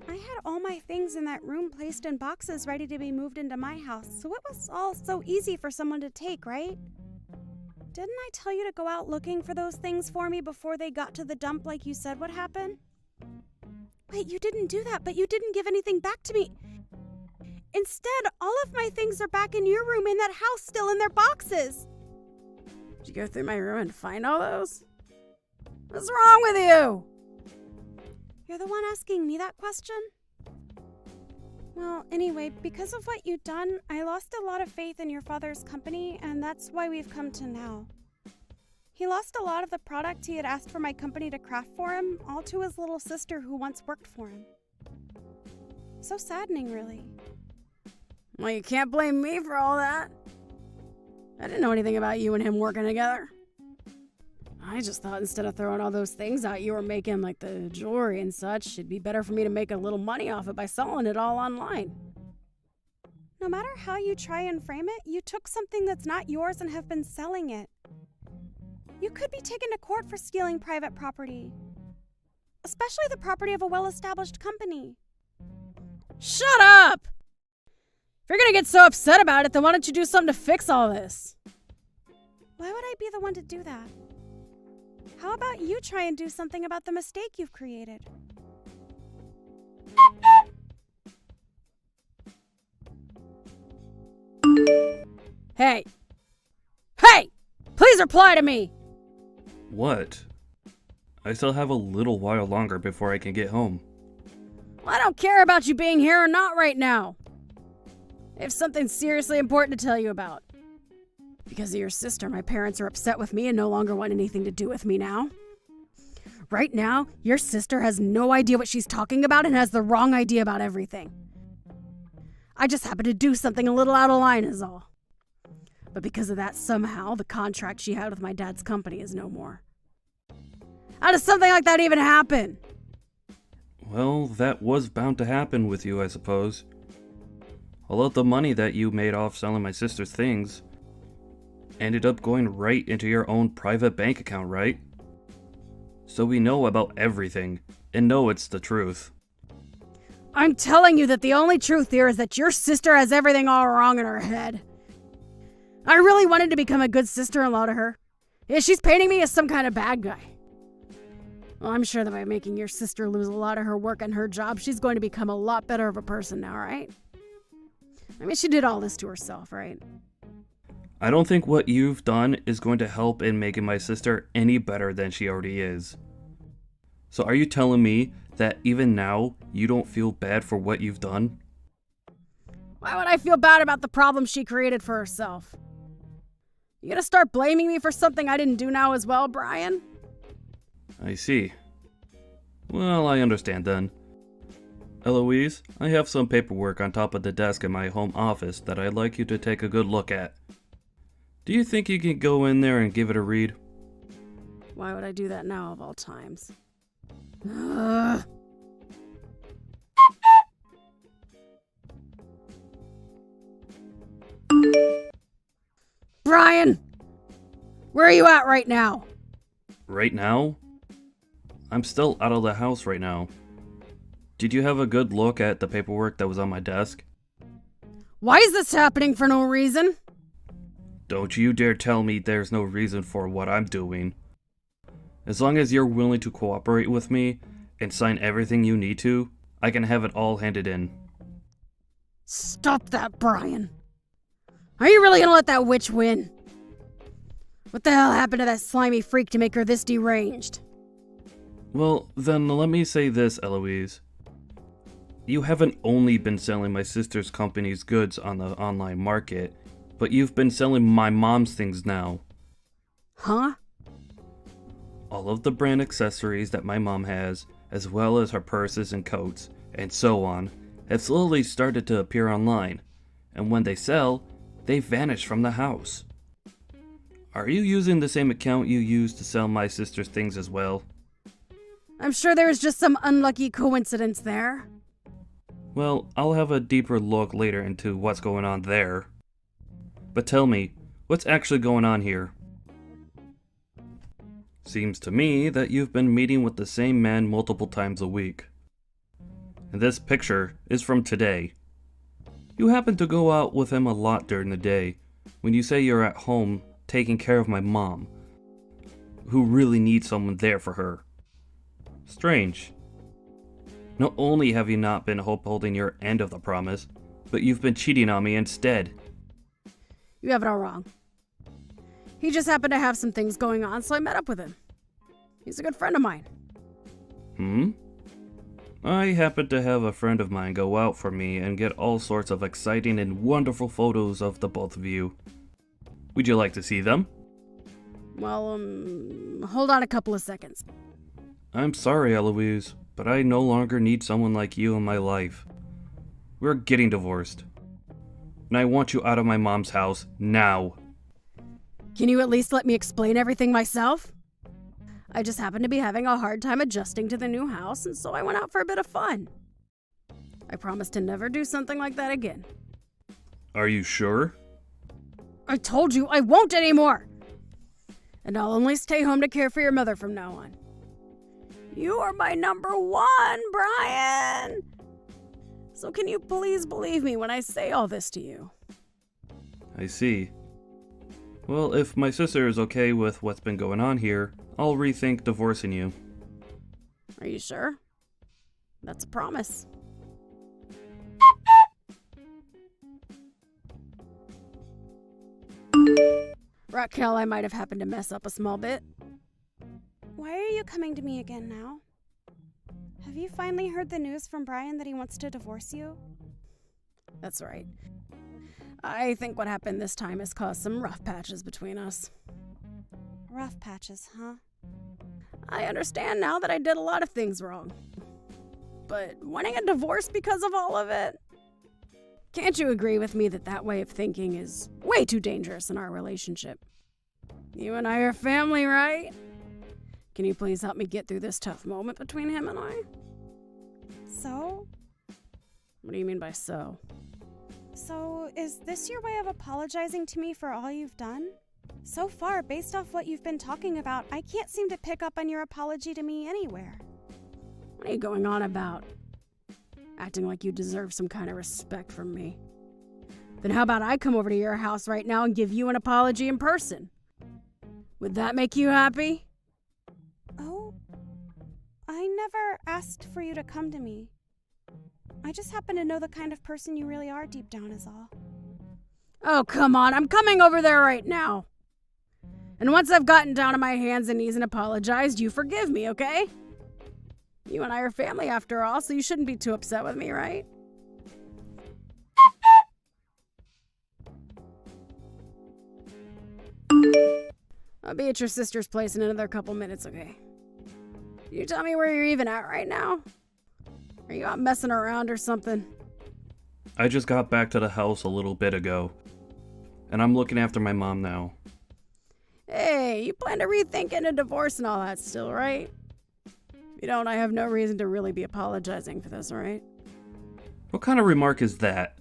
I had all my things in that room placed in boxes ready to be moved into my house, so it was all so easy for someone to take, right? Didn't I tell you to go out looking for those things for me before they got to the dump like you said would happen? Wait, you didn't do that, but you didn't give anything back to me. Instead, all of my things are back in your room in that house, still in their boxes. Did you go through my room and find all those? What's wrong with you? You're the one asking me that question? Well, anyway, because of what you've done, I lost a lot of faith in your father's company, and that's why we've come to now. He lost a lot of the product he had asked for my company to craft for him, all to his little sister who once worked for him. So saddening, really. Well, you can't blame me for all that. I didn't know anything about you and him working together. I just thought instead of throwing all those things out you were making, like the jewelry and such, it'd be better for me to make a little money off it by selling it all online. No matter how you try and frame it, you took something that's not yours and have been selling it. You could be taken to court for stealing private property, especially the property of a well-established company. Shut up! If you're gonna get so upset about it, then why don't you do something to fix all this? Why would I be the one to do that? How about you try and do something about the mistake you've created? Hey! Hey! Please reply to me! What? I still have a little while longer before I can get home. Well, I don't care about you being here or not right now. I have something seriously important to tell you about. Because of your sister, my parents are upset with me and no longer want anything to do with me now. Right now, your sister has no idea what she's talking about and has the wrong idea about everything. I just happened to do something a little out of line is all. But because of that, somehow, the contract she had with my dad's company is no more. How does something like that even happen? Well, that was bound to happen with you, I suppose. All of the money that you made off selling my sister's things ended up going right into your own private bank account, right? So we know about everything, and know it's the truth. I'm telling you that the only truth here is that your sister has everything all wrong in her head. I really wanted to become a good sister-in-law to her. Yeah, she's painting me as some kind of bad guy. Well, I'm sure that by making your sister lose a lot of her work and her job, she's going to become a lot better of a person now, right? I mean, she did all this to herself, right? I don't think what you've done is going to help in making my sister any better than she already is. So are you telling me that even now, you don't feel bad for what you've done? Why would I feel bad about the problem she created for herself? You gonna start blaming me for something I didn't do now as well, Brian? I see. Well, I understand then. Eloise, I have some paperwork on top of the desk in my home office that I'd like you to take a good look at. Do you think you can go in there and give it a read? Why would I do that now of all times? Ugh. Brian! Where are you at right now? Right now? I'm still out of the house right now. Did you have a good look at the paperwork that was on my desk? Why is this happening for no reason? Don't you dare tell me there's no reason for what I'm doing. As long as you're willing to cooperate with me and sign everything you need to, I can have it all handed in. Stop that, Brian. Are you really gonna let that witch win? What the hell happened to that slimy freak to make her this deranged? Well, then let me say this, Eloise. You haven't only been selling my sister's company's goods on the online market, but you've been selling my mom's things now. Huh? All of the brand accessories that my mom has, as well as her purses and coats, and so on, have slowly started to appear online, and when they sell, they vanish from the house. Are you using the same account you used to sell my sister's things as well? I'm sure there's just some unlucky coincidence there. Well, I'll have a deeper look later into what's going on there. But tell me, what's actually going on here? Seems to me that you've been meeting with the same man multiple times a week. And this picture is from today. You happen to go out with him a lot during the day, when you say you're at home taking care of my mom, who really needs someone there for her. Strange. Not only have you not been upholding your end of the promise, but you've been cheating on me instead. You have it all wrong. He just happened to have some things going on, so I met up with him. He's a good friend of mine. I happen to have a friend of mine go out for me and get all sorts of exciting and wonderful photos of the both of you. Would you like to see them? Well, hold on a couple of seconds. I'm sorry, Eloise, but I no longer need someone like you in my life. We're getting divorced. And I want you out of my mom's house now. Can you at least let me explain everything myself? I just happened to be having a hard time adjusting to the new house, and so I went out for a bit of fun. I promise to never do something like that again. Are you sure? I told you I won't anymore! And I'll only stay home to care for your mother from now on. You are my number one, Brian! So can you please believe me when I say all this to you? I see. Well, if my sister is okay with what's been going on here, I'll rethink divorcing you. Are you sure? That's a promise. Raquel, I might have happened to mess up a small bit. Why are you coming to me again now? Have you finally heard the news from Brian that he wants to divorce you? That's right. I think what happened this time has caused some rough patches between us. Rough patches, huh? I understand now that I did a lot of things wrong. But wanting a divorce because of all of it? Can't you agree with me that that way of thinking is way too dangerous in our relationship? You and I are family, right? Can you please help me get through this tough moment between him and I? So? What do you mean by so? So, is this your way of apologizing to me for all you've done? So far, based off what you've been talking about, I can't seem to pick up on your apology to me anywhere. What are you going on about? Acting like you deserve some kind of respect from me. Then how about I come over to your house right now and give you an apology in person? Would that make you happy? Oh, I never asked for you to come to me. I just happen to know the kind of person you really are deep down is all. Oh, come on, I'm coming over there right now. And once I've gotten down on my hands and knees and apologized, you forgive me, okay? You and I are family after all, so you shouldn't be too upset with me, right? I'll be at your sister's place in another couple minutes, okay? Can you tell me where you're even at right now? Are you out messing around or something? I just got back to the house a little bit ago, and I'm looking after my mom now. Hey, you plan to rethink a divorce and all that still, right? If you don't, I have no reason to really be apologizing for this, right? What kind of remark is that?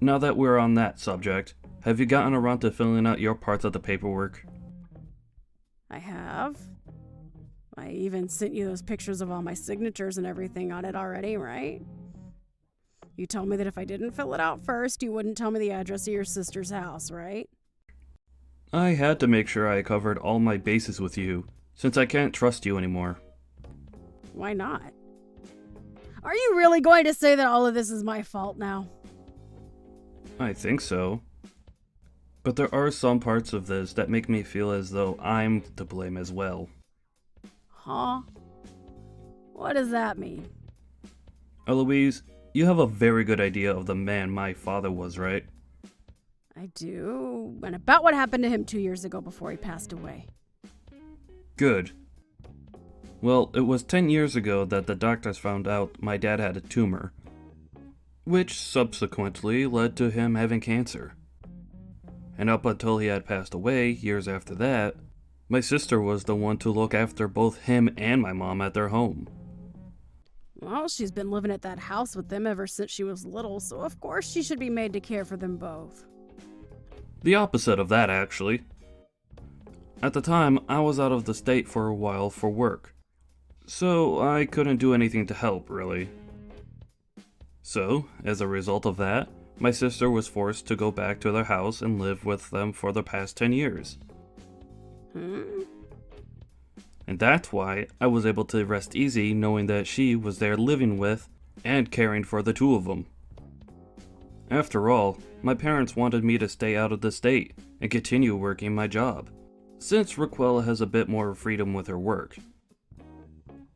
Now that we're on that subject, have you gotten around to filling out your parts of the paperwork? I have. I even sent you those pictures of all my signatures and everything on it already, right? You told me that if I didn't fill it out first, you wouldn't tell me the address of your sister's house, right? I had to make sure I covered all my bases with you, since I can't trust you anymore. Why not? Are you really going to say that all of this is my fault now? I think so. But there are some parts of this that make me feel as though I'm to blame as well. Huh? What does that mean? Eloise, you have a very good idea of the man my father was, right? I do. And about what happened to him 2 years ago before he passed away. Good. Well, it was 10 years ago that the doctors found out my dad had a tumor, which subsequently led to him having cancer. And up until he had passed away, years after that, My sister was the one to look after both him and my mom at their home. Well, she's been living at that house with them ever since she was little, so of course she should be made to care for them both. The opposite of that, actually. At the time, I was out of the state for a while for work, so I couldn't do anything to help, really. So, as a result of that, my sister was forced to go back to their house and live with them for the past 10 years. And that's why I was able to rest easy knowing that she was there living with and caring for the two of them. After all, my parents wanted me to stay out of the state and continue working my job, since Raquel has a bit more freedom with her work.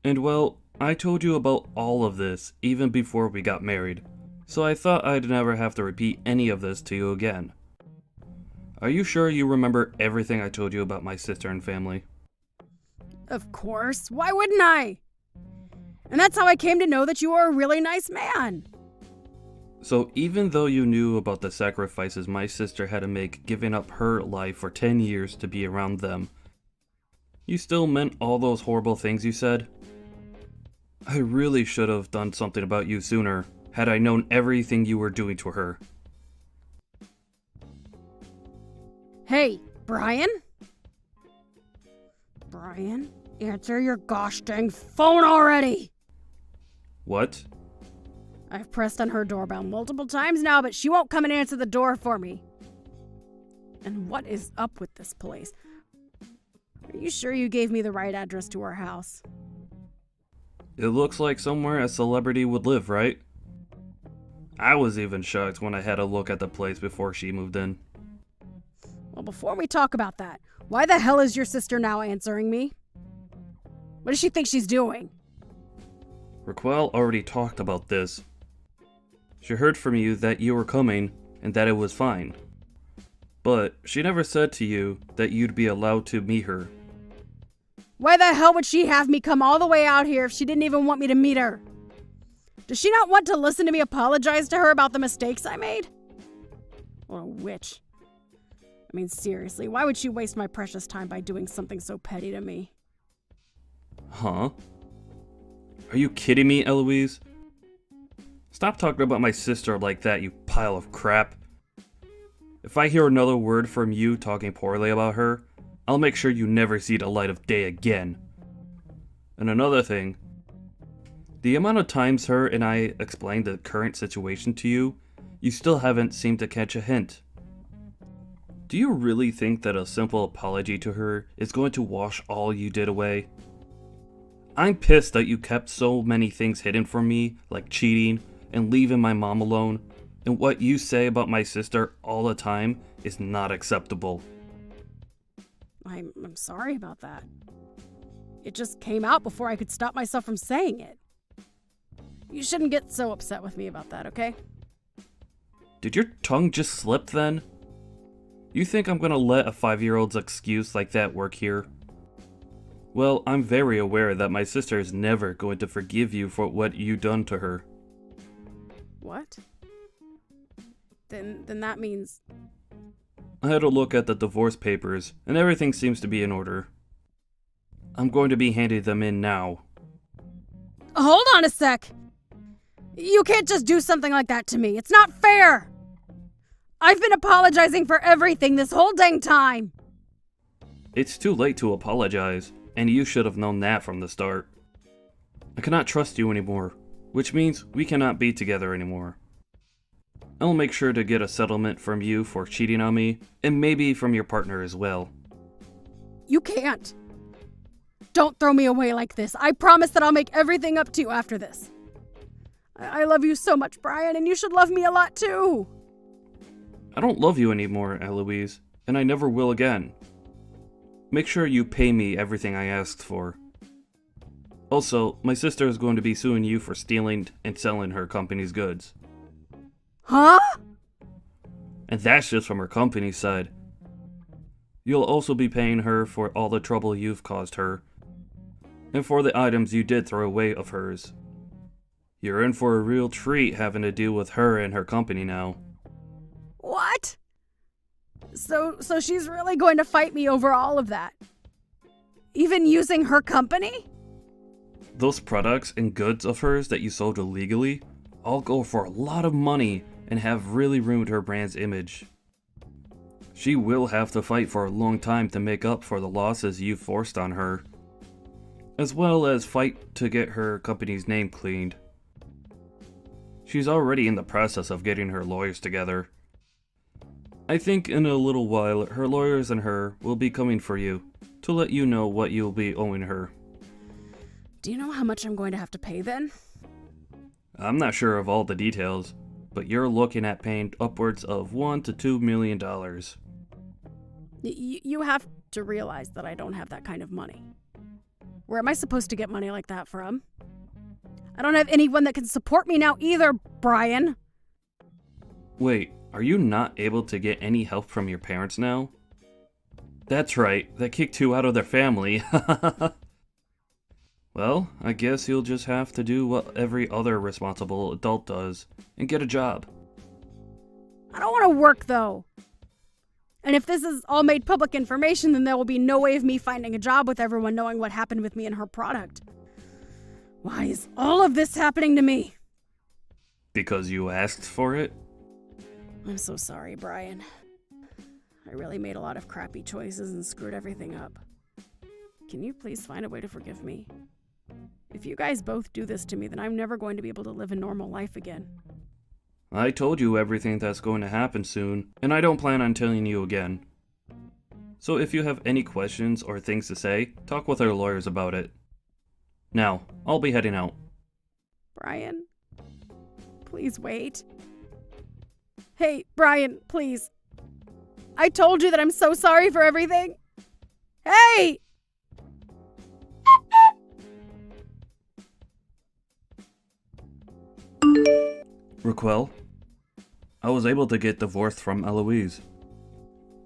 And well, I told you about all of this even before we got married, so I thought I'd never have to repeat any of this to you again. Are you sure you remember everything I told you about my sister and family? Of course, why wouldn't I? And that's how I came to know that you are a really nice man. So even though you knew about the sacrifices my sister had to make giving up her life for 10 years to be around them, you still meant all those horrible things you said? I really should have done something about you sooner, had I known everything you were doing to her. Hey, Brian? Brian, answer your gosh dang phone already! What? I've pressed on her doorbell multiple times now, but she won't come and answer the door for me. And what is up with this place? Are you sure you gave me the right address to her house? It looks like somewhere a celebrity would live, right? I was even shocked when I had a look at the place before she moved in. Well, before we talk about that, why the hell is your sister now answering me? What does she think she's doing? Raquel already talked about this. She heard from you that you were coming and that it was fine. But she never said to you that you'd be allowed to meet her. Why the hell would she have me come all the way out here if she didn't even want me to meet her? Does she not want to listen to me apologize to her about the mistakes I made? What a witch. I mean, seriously, why would she waste my precious time by doing something so petty to me? Huh? Are you kidding me, Eloise? Stop talking about my sister like that, you pile of crap. If I hear another word from you talking poorly about her, I'll make sure you never see the light of day again. And another thing, the amount of times her and I explained the current situation to you, you still haven't seemed to catch a hint. Do you really think that a simple apology to her is going to wash all you did away? I'm pissed that you kept so many things hidden from me, like cheating and leaving my mom alone, and what you say about my sister all the time is not acceptable. I'm sorry about that. It just came out before I could stop myself from saying it. You shouldn't get so upset with me about that, okay? Did your tongue just slip then? You think I'm gonna let a 5-year-old's excuse like that work here? Well, I'm very aware that my sister is never going to forgive you for what you done to her. What? Then that means... I had a look at the divorce papers, and everything seems to be in order. I'm going to be handing them in now. Hold on a sec! You can't just do something like that to me. It's not fair! I've been apologizing for everything this whole dang time! It's too late to apologize, and you should have known that from the start. I cannot trust you anymore, which means we cannot be together anymore. I'll make sure to get a settlement from you for cheating on me, and maybe from your partner as well. You can't. Don't throw me away like this. I promise that I'll make everything up to you after this. I love you so much, Brian, and you should love me a lot too. I don't love you anymore, Eloise, and I never will again. Make sure you pay me everything I asked for. Also, my sister is going to be suing you for stealing and selling her company's goods. Huh? And that's just from her company's side. You'll also be paying her for all the trouble you've caused her, and for the items you did throw away of hers. You're in for a real treat having to deal with her and her company now. What? So she's really going to fight me over all of that? Even using her company? Those products and goods of hers that you sold illegally all go for a lot of money and have really ruined her brand's image. She will have to fight for a long time to make up for the losses you forced on her, as well as fight to get her company's name cleaned. She's already in the process of getting her lawyers together. I think in a little while her lawyers and her will be coming for you to let you know what you'll be owing her. Do you know how much I'm going to have to pay then? I'm not sure of all the details, but you're looking at paying upwards of $1 to $2 million. You have to realize that I don't have that kind of money. Where am I supposed to get money like that from? I don't have anyone that can support me now either, Brian. Wait, are you not able to get any help from your parents now? That's right, they kicked you out of their family. Well, I guess you'll just have to do what every other responsible adult does and get a job. I don't want to work, though. And if this is all made public information, then there will be no way of me finding a job with everyone knowing what happened with me and her product. Why is all of this happening to me? Because you asked for it? I'm so sorry, Brian. I really made a lot of crappy choices and screwed everything up. Can you please find a way to forgive me? If you guys both do this to me, then I'm never going to be able to live a normal life again. I told you everything that's going to happen soon, and I don't plan on telling you again. So if you have any questions or things to say, talk with our lawyers about it. Now, I'll be heading out. Brian, please wait. Hey, Brian, please. I told you that I'm so sorry for everything. Hey! Raquel, I was able to get divorced from Eloise.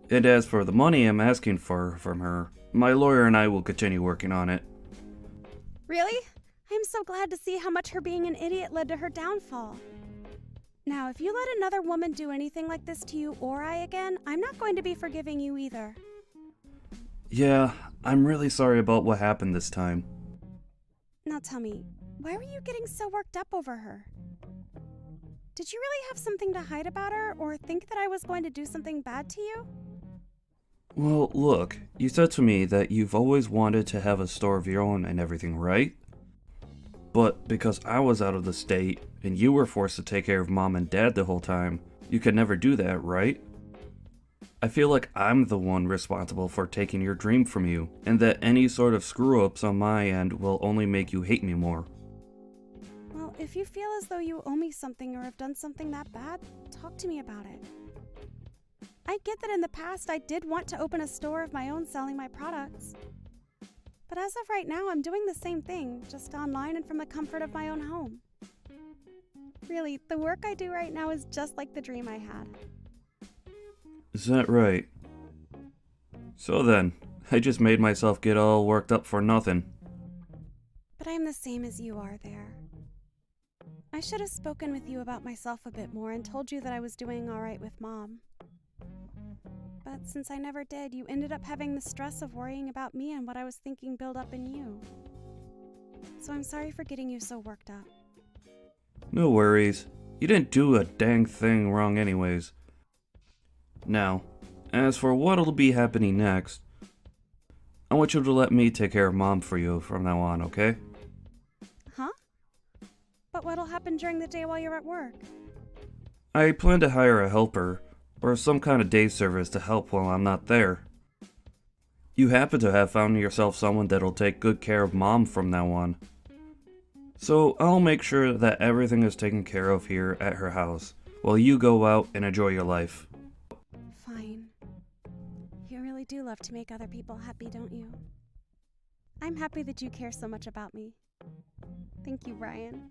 And as for the money I'm asking for from her, my lawyer and I will continue working on it. Really? I'm so glad to see how much her being an idiot led to her downfall. Now, if you let another woman do anything like this to you or I again, I'm not going to be forgiving you either. Yeah, I'm really sorry about what happened this time. Now tell me, why were you getting so worked up over her? Did you really have something to hide about her, or think that I was going to do something bad to you? Well, look, you said to me that you've always wanted to have a store of your own and everything, right? But because I was out of the state, and you were forced to take care of Mom and Dad the whole time, you could never do that, right? I feel like I'm the one responsible for taking your dream from you, and that any sort of screw-ups on my end will only make you hate me more. Well, if you feel as though you owe me something or have done something that bad, talk to me about it. I get that in the past I did want to open a store of my own selling my products. But as of right now, I'm doing the same thing, just online and from the comfort of my own home. Really, the work I do right now is just like the dream I had. Is that right? So then, I just made myself get all worked up for nothing. But I'm the same as you are there. I should have spoken with you about myself a bit more and told you that I was doing all right with Mom. But since I never did, you ended up having the stress of worrying about me and what I was thinking build up in you. So I'm sorry for getting you so worked up. No worries. You didn't do a dang thing wrong anyways. Now, as for what'll be happening next, I want you to let me take care of Mom for you from now on, okay? Huh? But what'll happen during the day while you're at work? I plan to hire a helper, or some kind of day service to help while I'm not there. You happen to have found yourself someone that'll take good care of Mom from now on. So I'll make sure that everything is taken care of here at her house, while you go out and enjoy your life. Fine. You really do love to make other people happy, don't you? I'm happy that you care so much about me. Thank you, Brian.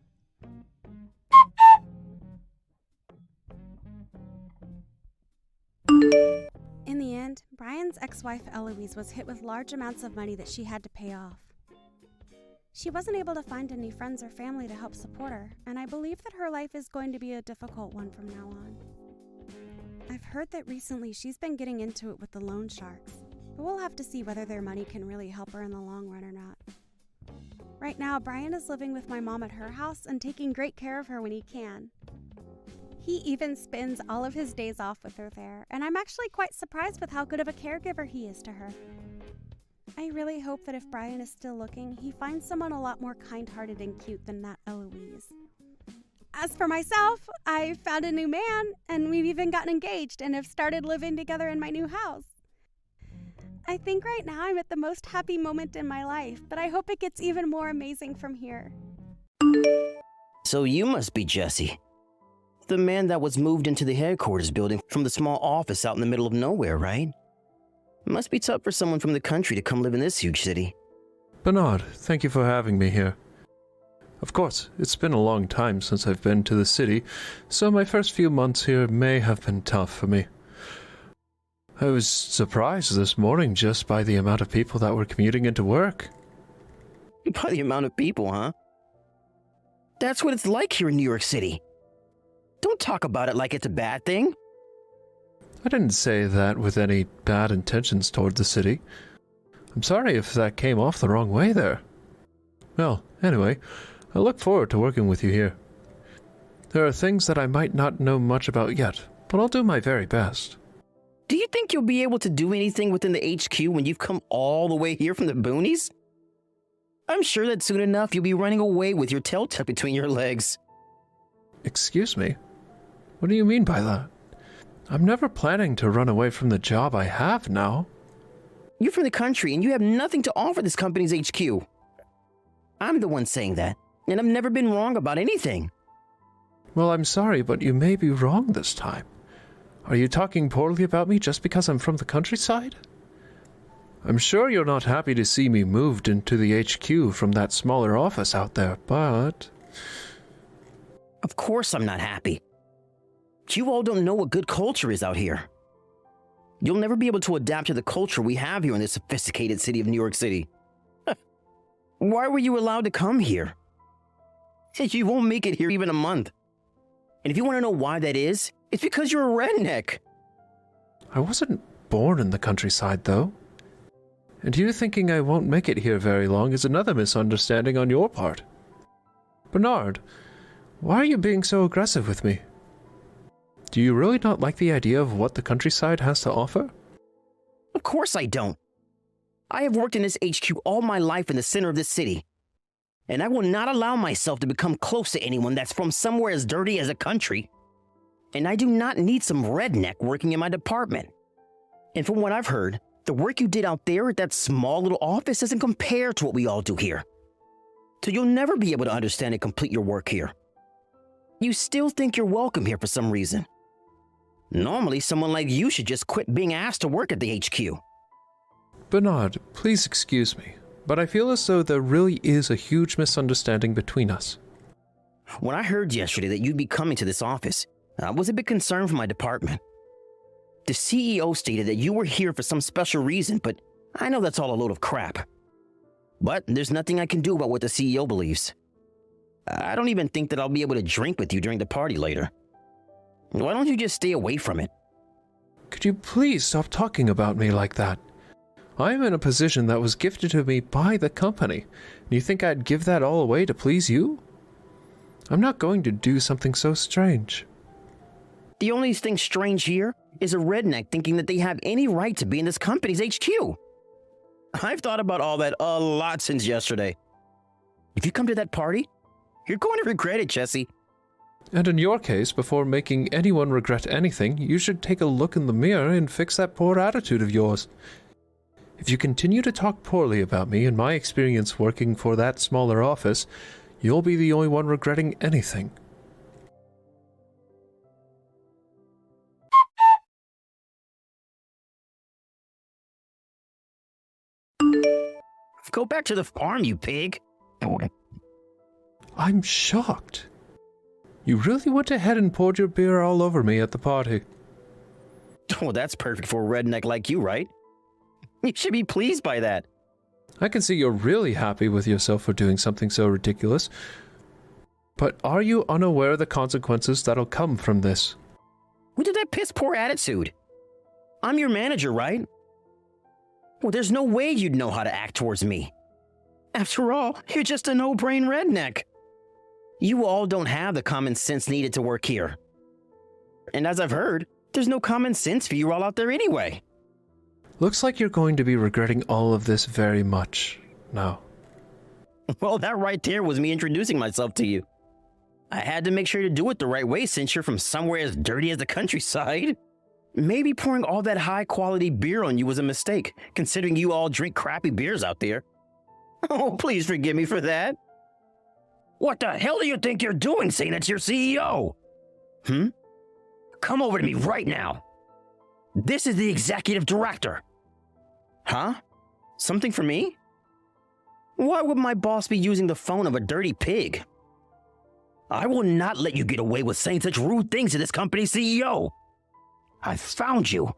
In the end, Brian's ex-wife Eloise was hit with large amounts of money that she had to pay off. She wasn't able to find any friends or family to help support her, and I believe that her life is going to be a difficult one from now on. I've heard that recently she's been getting into it with the loan sharks, but we'll have to see whether their money can really help her in the long run or not. Right now, Brian is living with my mom at her house and taking great care of her when he can. He even spends all of his days off with her there, and I'm actually quite surprised with how good of a caregiver he is to her. I really hope that if Brian is still looking, he finds someone a lot more kind-hearted and cute than that Eloise. As for myself, I found a new man, and we've even gotten engaged and have started living together in my new house. I think right now I'm at the most happy moment in my life, but I hope it gets even more amazing from here. So you must be Jesse. The man that was moved into the headquarters building from the small office out in the middle of nowhere, right? It must be tough for someone from the country to come live in this huge city. Bernard, thank you for having me here. Of course, it's been a long time since I've been to the city, so my first few months here may have been tough for me. I was surprised this morning just by the amount of people that were commuting into work. By the amount of people, huh? That's what it's like here in New York City. Don't talk about it like it's a bad thing. I didn't say that with any bad intentions toward the city. I'm sorry if that came off the wrong way there. Well, anyway, I look forward to working with you here. There are things that I might not know much about yet, but I'll do my very best. Do you think you'll be able to do anything within the HQ when you've come all the way here from the boonies? I'm sure that soon enough you'll be running away with your tail tucked between your legs. Excuse me? What do you mean by that? I'm never planning to run away from the job I have now. You're from the country and you have nothing to offer this company's HQ. I'm the one saying that, and I've never been wrong about anything. Well, I'm sorry, but you may be wrong this time. Are you talking poorly about me just because I'm from the countryside? I'm sure you're not happy to see me moved into the HQ from that smaller office out there, but... Of course I'm not happy. You all don't know what good culture is out here. You'll never be able to adapt to the culture we have here in this sophisticated city of New York City. Why were you allowed to come here? You won't make it here even a month. And if you want to know why that is, it's because you're a redneck. I wasn't born in the countryside, though. And you thinking I won't make it here very long is another misunderstanding on your part. Bernard, why are you being so aggressive with me? Do you really not like the idea of what the countryside has to offer? Of course I don't. I have worked in this HQ all my life in the center of this city. And I will not allow myself to become close to anyone that's from somewhere as dirty as a country. And I do not need some redneck working in my department. And from what I've heard, the work you did out there at that small little office doesn't compare to what we all do here. So you'll never be able to understand and complete your work here. You still think you're welcome here for some reason. Normally, someone like you should just quit being asked to work at the HQ. Bernard, please excuse me, but I feel as though there really is a huge misunderstanding between us. When I heard yesterday that you'd be coming to this office, I was a bit concerned for my department. The CEO stated that you were here for some special reason, but I know that's all a load of crap. But there's nothing I can do about what the CEO believes. I don't even think that I'll be able to drink with you during the party later. Why don't you just stay away from it? Could you please stop talking about me like that? I am in a position that was gifted to me by the company. And you think I'd give that all away to please you? I'm not going to do something so strange. The only thing strange here is a redneck thinking that they have any right to be in this company's HQ. I've thought about all that a lot since yesterday. If you come to that party, you're going to regret it, Jesse. And in your case, before making anyone regret anything, you should take a look in the mirror and fix that poor attitude of yours. If you continue to talk poorly about me and my experience working for that smaller office, you'll be the only one regretting anything. Go back to the farm, you pig. I'm shocked. You really went ahead and poured your beer all over me at the party. Well, that's perfect for a redneck like you, right? You should be pleased by that. I can see you're really happy with yourself for doing something so ridiculous. But are you unaware of the consequences that'll come from this? Who did that piss poor attitude? I'm your manager, right? Well, there's no way you'd know how to act towards me. After all, you're just a no-brain redneck. You all don't have the common sense needed to work here. And as I've heard, there's no common sense for you all out there anyway. Looks like you're going to be regretting all of this very much now. Well, that right there was me introducing myself to you. I had to make sure to do it the right way since you're from somewhere as dirty as the countryside. Maybe pouring all that high-quality beer on you was a mistake, considering you all drink crappy beers out there. Oh, please forgive me for that. What the hell do you think you're doing saying it's your CEO? Come over to me right now. This is the executive director. Huh? Something for me? Why would my boss be using the phone of a dirty pig? I will not let you get away with saying such rude things to this company's CEO. I found you.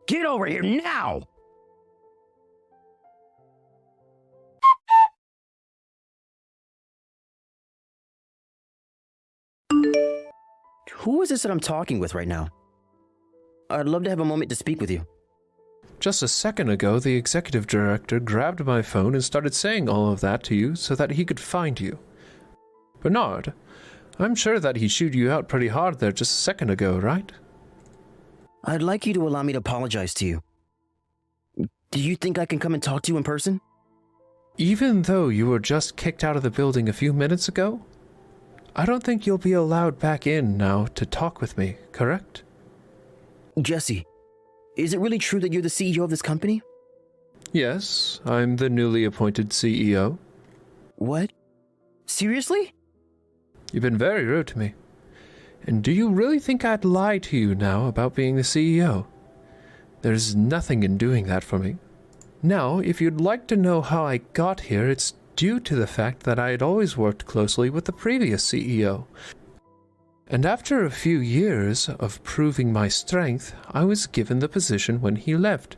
Get over here now! Who is this that I'm talking with right now? I'd love to have a moment to speak with you. Just a second ago, the executive director grabbed my phone and started saying all of that to you so that he could find you. Bernard, I'm sure that he chewed you out pretty hard there just a second ago, right? I'd like you to allow me to apologize to you. Do you think I can come and talk to you in person? Even though you were just kicked out of the building a few minutes ago? I don't think you'll be allowed back in now to talk with me, correct? Jesse, is it really true that you're the CEO of this company? Yes, I'm the newly appointed CEO. What? Seriously? You've been very rude to me. And do you really think I'd lie to you now about being the CEO? There's nothing in doing that for me. Now, if you'd like to know how I got here, it's due to the fact that I had always worked closely with the previous CEO. And after a few years of proving my strength, I was given the position when he left.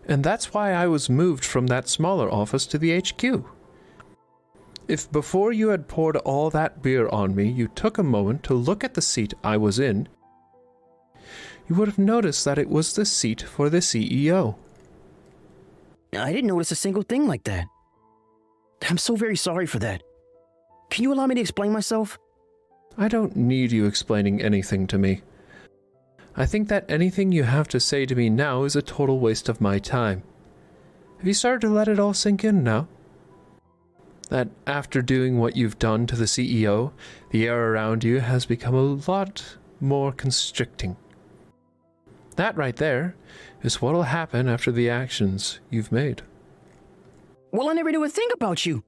And that's why I was moved from that smaller office to the HQ. If before you had poured all that beer on me, you took a moment to look at the seat I was in, you would have noticed that it was the seat for the CEO. I didn't notice a single thing like that. I'm so very sorry for that. Can you allow me to explain myself? I don't need you explaining anything to me. I think that anything you have to say to me now is a total waste of my time. Have you started to let it all sink in now? That after doing what you've done to the CEO, the air around you has become a lot more constricting. That right there is what'll happen after the actions you've made. Well, I never knew a thing about you.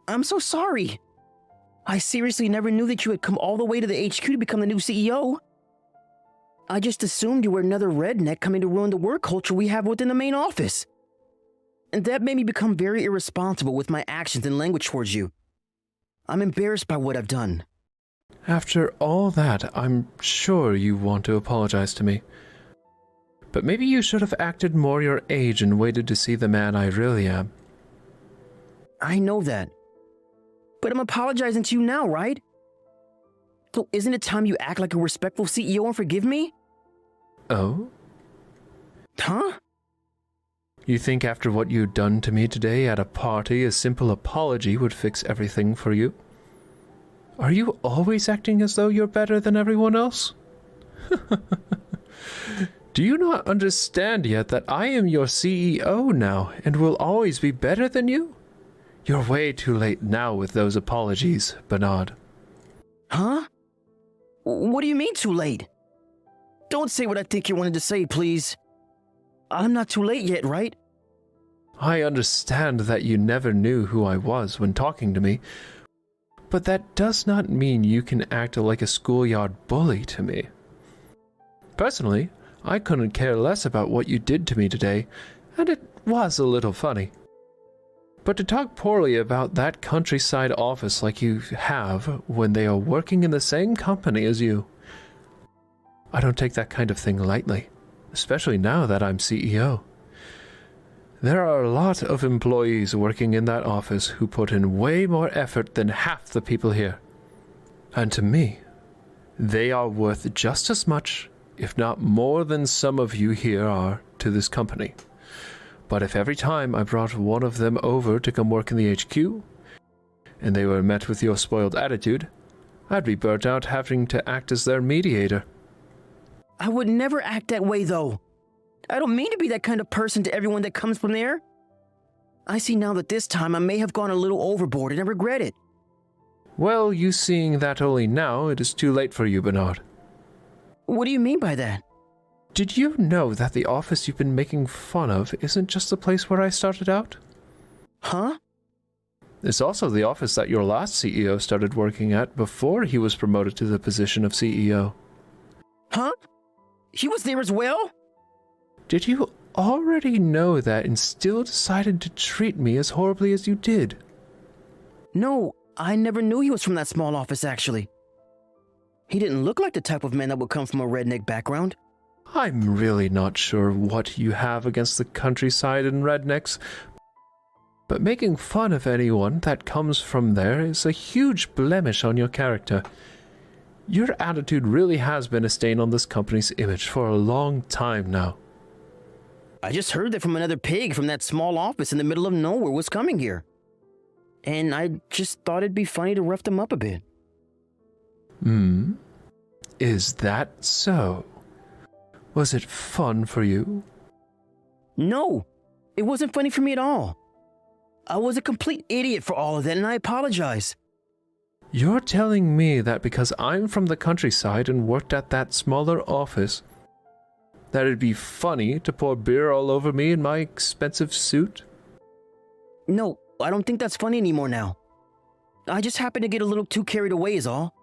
I'm so sorry. I seriously never knew that you had come all the way to the HQ to become the new CEO. I just assumed you were another redneck coming to ruin the work culture we have within the main office. And that made me become very irresponsible with my actions and language towards you. I'm embarrassed by what I've done. After all that, I'm sure you want to apologize to me. But maybe you should have acted more your age and waited to see the man I really am. I know that. But I'm apologizing to you now, right? So isn't it time you act like a respectful CEO and forgive me? Oh? Huh? You think after what you'd done to me today at a party, a simple apology would fix everything for you? Are you always acting as though you're better than everyone else? Do you not understand yet that I am your CEO now and will always be better than you? You're way too late now with those apologies, Bernard. Huh? What do you mean too late? Don't say what I think you wanted to say, please. I'm not too late yet, right? I understand that you never knew who I was when talking to me, but that does not mean you can act like a schoolyard bully to me. Personally, I couldn't care less about what you did to me today, and it was a little funny. But to talk poorly about that countryside office like you have when they are working in the same company as you, I don't take that kind of thing lightly, especially now that I'm CEO. There are a lot of employees working in that office who put in way more effort than half the people here. And to me, they are worth just as much, if not more than some of you here are to this company. But if every time I brought one of them over to come work in the HQ, and they were met with your spoiled attitude, I'd be burnt out having to act as their mediator. I would never act that way, though. I don't mean to be that kind of person to everyone that comes from there. I see now that this time I may have gone a little overboard and I regret it. Well, you seeing that only now, it is too late for you, Bernard. What do you mean by that? Did you know that the office you've been making fun of isn't just the place where I started out? Huh? It's also the office that your last CEO started working at before he was promoted to the position of CEO. Huh? He was there as well? Did you already know that and still decided to treat me as horribly as you did? No, I never knew he was from that small office, actually. He didn't look like the type of man that would come from a redneck background. I'm really not sure what you have against the countryside and rednecks, but making fun of anyone that comes from there is a huge blemish on your character. Your attitude really has been a stain on this company's image for a long time now. I just heard that from another pig from that small office in the middle of nowhere was coming here. And I just thought it'd be funny to rough them up a bit. Is that so? Was it fun for you? No, it wasn't funny for me at all. I was a complete idiot for all of that, and I apologize. You're telling me that because I'm from the countryside and worked at that smaller office, that it'd be funny to pour beer all over me in my expensive suit? No, I don't think that's funny anymore now. I just happened to get a little too carried away is all.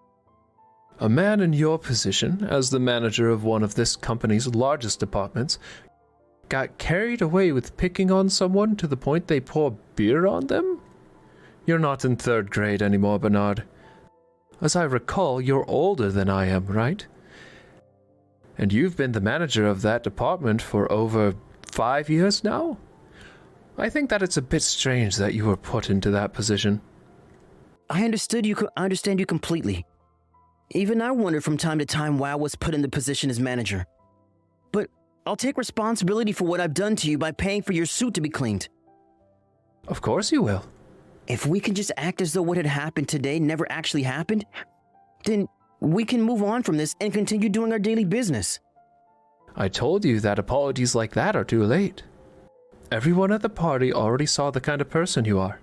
A man in your position, as the manager of one of this company's largest departments, got carried away with picking on someone to the point they pour beer on them? You're not in 3rd grade anymore, Bernard. As I recall, you're older than I am, right? And you've been the manager of that department for over 5 years now? I think that it's a bit strange that you were put into that position. I understand you completely. Even I wondered from time to time why I was put in the position as manager. But I'll take responsibility for what I've done to you by paying for your suit to be cleaned. Of course you will. If we can just act as though what had happened today never actually happened, then we can move on from this and continue doing our daily business. I told you that apologies like that are too late. Everyone at the party already saw the kind of person you are.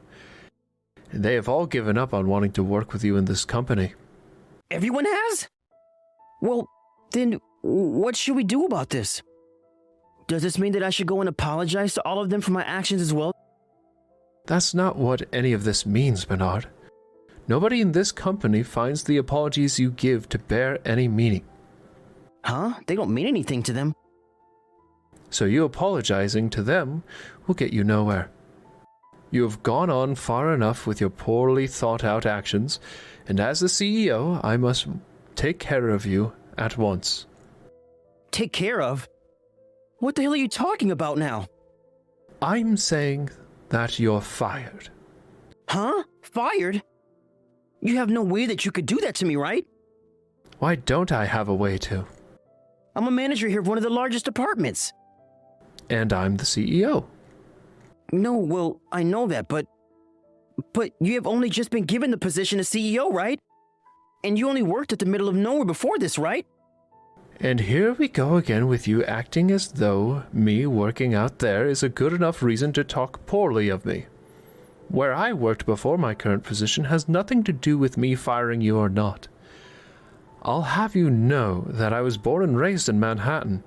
And they have all given up on wanting to work with you in this company. Everyone has? Well, then what should we do about this? Does this mean that I should go and apologize to all of them for my actions as well? That's not what any of this means, Bernard. Nobody in this company finds the apologies you give to bear any meaning. Huh? They don't mean anything to them. So you apologizing to them will get you nowhere. You have gone on far enough with your poorly thought out actions, and as the CEO, I must take care of you at once. Take care of? What the hell are you talking about now? I'm saying that you're fired. Huh? Fired? You have no way that you could do that to me, right? Why don't I have a way to? I'm a manager here of one of the largest departments. And I'm the CEO. No, well, I know that, but you have only just been given the position of CEO, right? And you only worked at the middle of nowhere before this, right? And here we go again with you acting as though me working out there is a good enough reason to talk poorly of me. Where I worked before my current position has nothing to do with me firing you or not. I'll have you know that I was born and raised in Manhattan,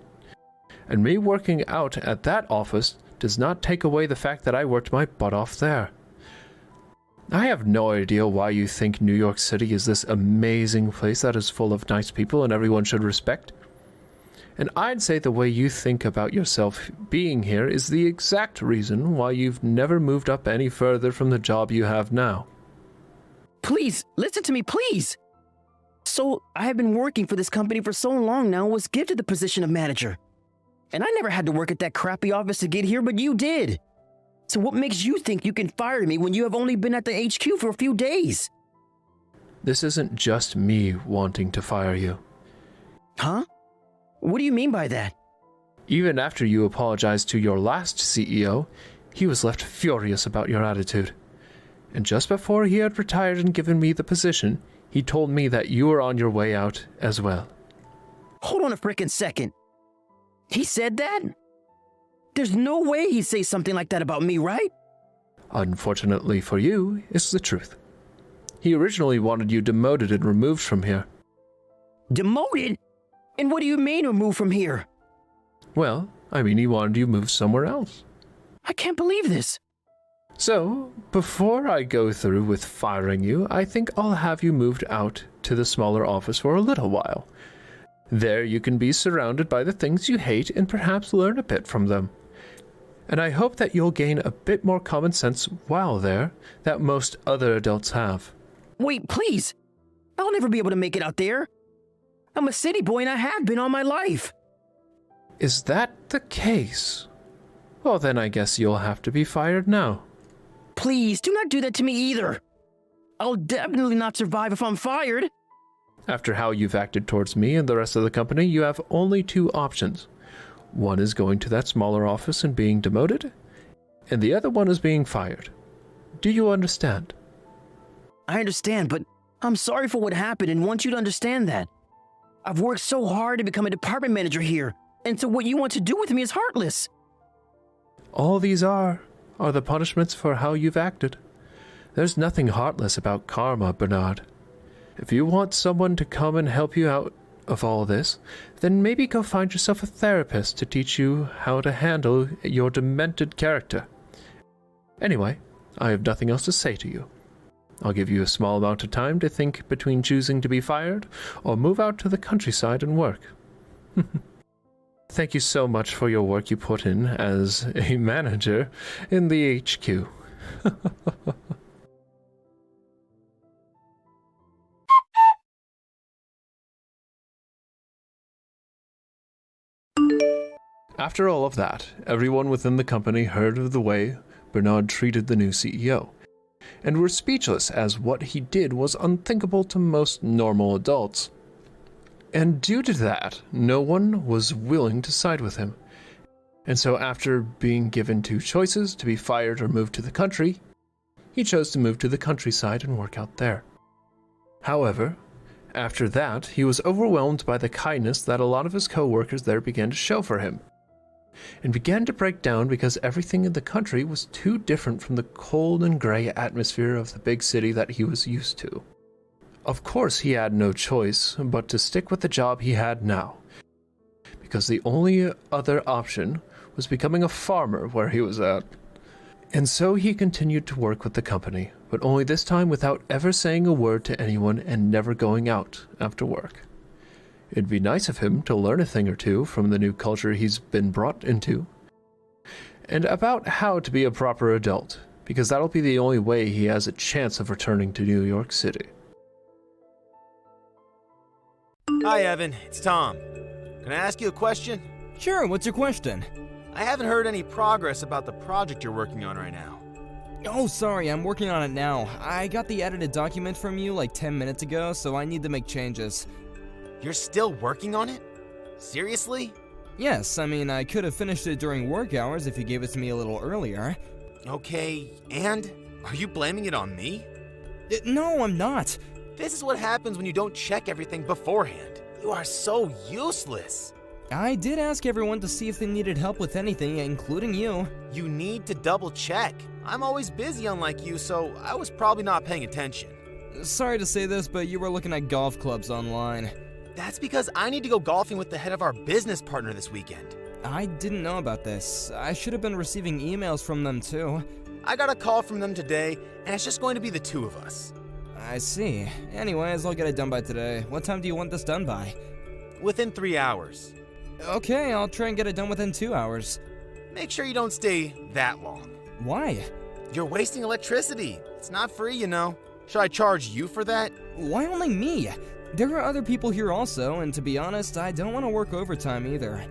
and me working out at that office does not take away the fact that I worked my butt off there. I have no idea why you think New York City is this amazing place that is full of nice people and everyone should respect. And I'd say the way you think about yourself being here is the exact reason why you've never moved up any further from the job you have now. Please, listen to me, please! So, I have been working for this company for so long now, was gifted the position of manager. And I never had to work at that crappy office to get here, but you did. So what makes you think you can fire me when you have only been at the HQ for a few days? This isn't just me wanting to fire you. Huh? What do you mean by that? Even after you apologized to your last CEO, he was left furious about your attitude. And just before he had retired and given me the position, he told me that you were on your way out as well. Hold on a frickin' second. He said that? There's no way he'd say something like that about me, right? Unfortunately for you, it's the truth. He originally wanted you demoted and removed from here. Demoted? And what do you mean removed from here? Well, I mean he wanted you moved somewhere else. I can't believe this. So, before I go through with firing you, I think I'll have you moved out to the smaller office for a little while. There you can be surrounded by the things you hate and perhaps learn a bit from them. And I hope that you'll gain a bit more common sense while there that most other adults have. Wait, please. I'll never be able to make it out there. I'm a city boy and I have been all my life. Is that the case? Well, then I guess you'll have to be fired now. Please, do not do that to me either. I'll definitely not survive if I'm fired. After how you've acted towards me and the rest of the company, you have only two options. One is going to that smaller office and being demoted, and the other one is being fired. Do you understand? I understand, but I'm sorry for what happened and want you to understand that. I've worked so hard to become a department manager here, and so what you want to do with me is heartless. All these are the punishments for how you've acted. There's nothing heartless about karma, Bernard. If you want someone to come and help you out of all this, then maybe go find yourself a therapist to teach you how to handle your demented character. Anyway, I have nothing else to say to you. I'll give you a small amount of time to think between choosing to be fired or move out to the countryside and work. Thank you so much for your work you put in as a manager in the HQ. After all of that, everyone within the company heard of the way Bernard treated the new CEO, and were speechless as what he did was unthinkable to most normal adults. And due to that, no one was willing to side with him. And so after being given two choices, to be fired or move to the country, he chose to move to the countryside and work out there. However, after that, he was overwhelmed by the kindness that a lot of his co-workers there began to show for him, and began to break down because everything in the country was too different from the cold and gray atmosphere of the big city that he was used to. Of course, he had no choice but to stick with the job he had now, because the only other option was becoming a farmer where he was at. And so he continued to work with the company, but only this time without ever saying a word to anyone and never going out after work. It'd be nice of him to learn a thing or two from the new culture he's been brought into, and about how to be a proper adult, because that'll be the only way he has a chance of returning to New York City. Hi, Evan. It's Tom. Can I ask you a question? Sure, what's your question? I haven't heard any progress about the project you're working on right now. Oh, sorry, I'm working on it now. I got the edited document from you like 10 minutes ago, so I need to make changes. You're still working on it? Seriously? Yes, I mean, I could have finished it during work hours if you gave it to me a little earlier. Okay, and? Are you blaming it on me? No, I'm not. This is what happens when you don't check everything beforehand. You are so useless. I did ask everyone to see if they needed help with anything, including you. You need to double check. I'm always busy unlike you, so I was probably not paying attention. Sorry to say this, but you were looking at golf clubs online. That's because I need to go golfing with the head of our business partner this weekend. I didn't know about this. I should have been receiving emails from them too. I got a call from them today, and it's just going to be the two of us. I see. Anyways, I'll get it done by today. What time do you want this done by? Within 3 hours. Okay, I'll try and get it done within 2 hours. Make sure you don't stay that long. Why? You're wasting electricity. It's not free, you know. Should I charge you for that? Why only me? There are other people here also, and to be honest, I don't want to work overtime either.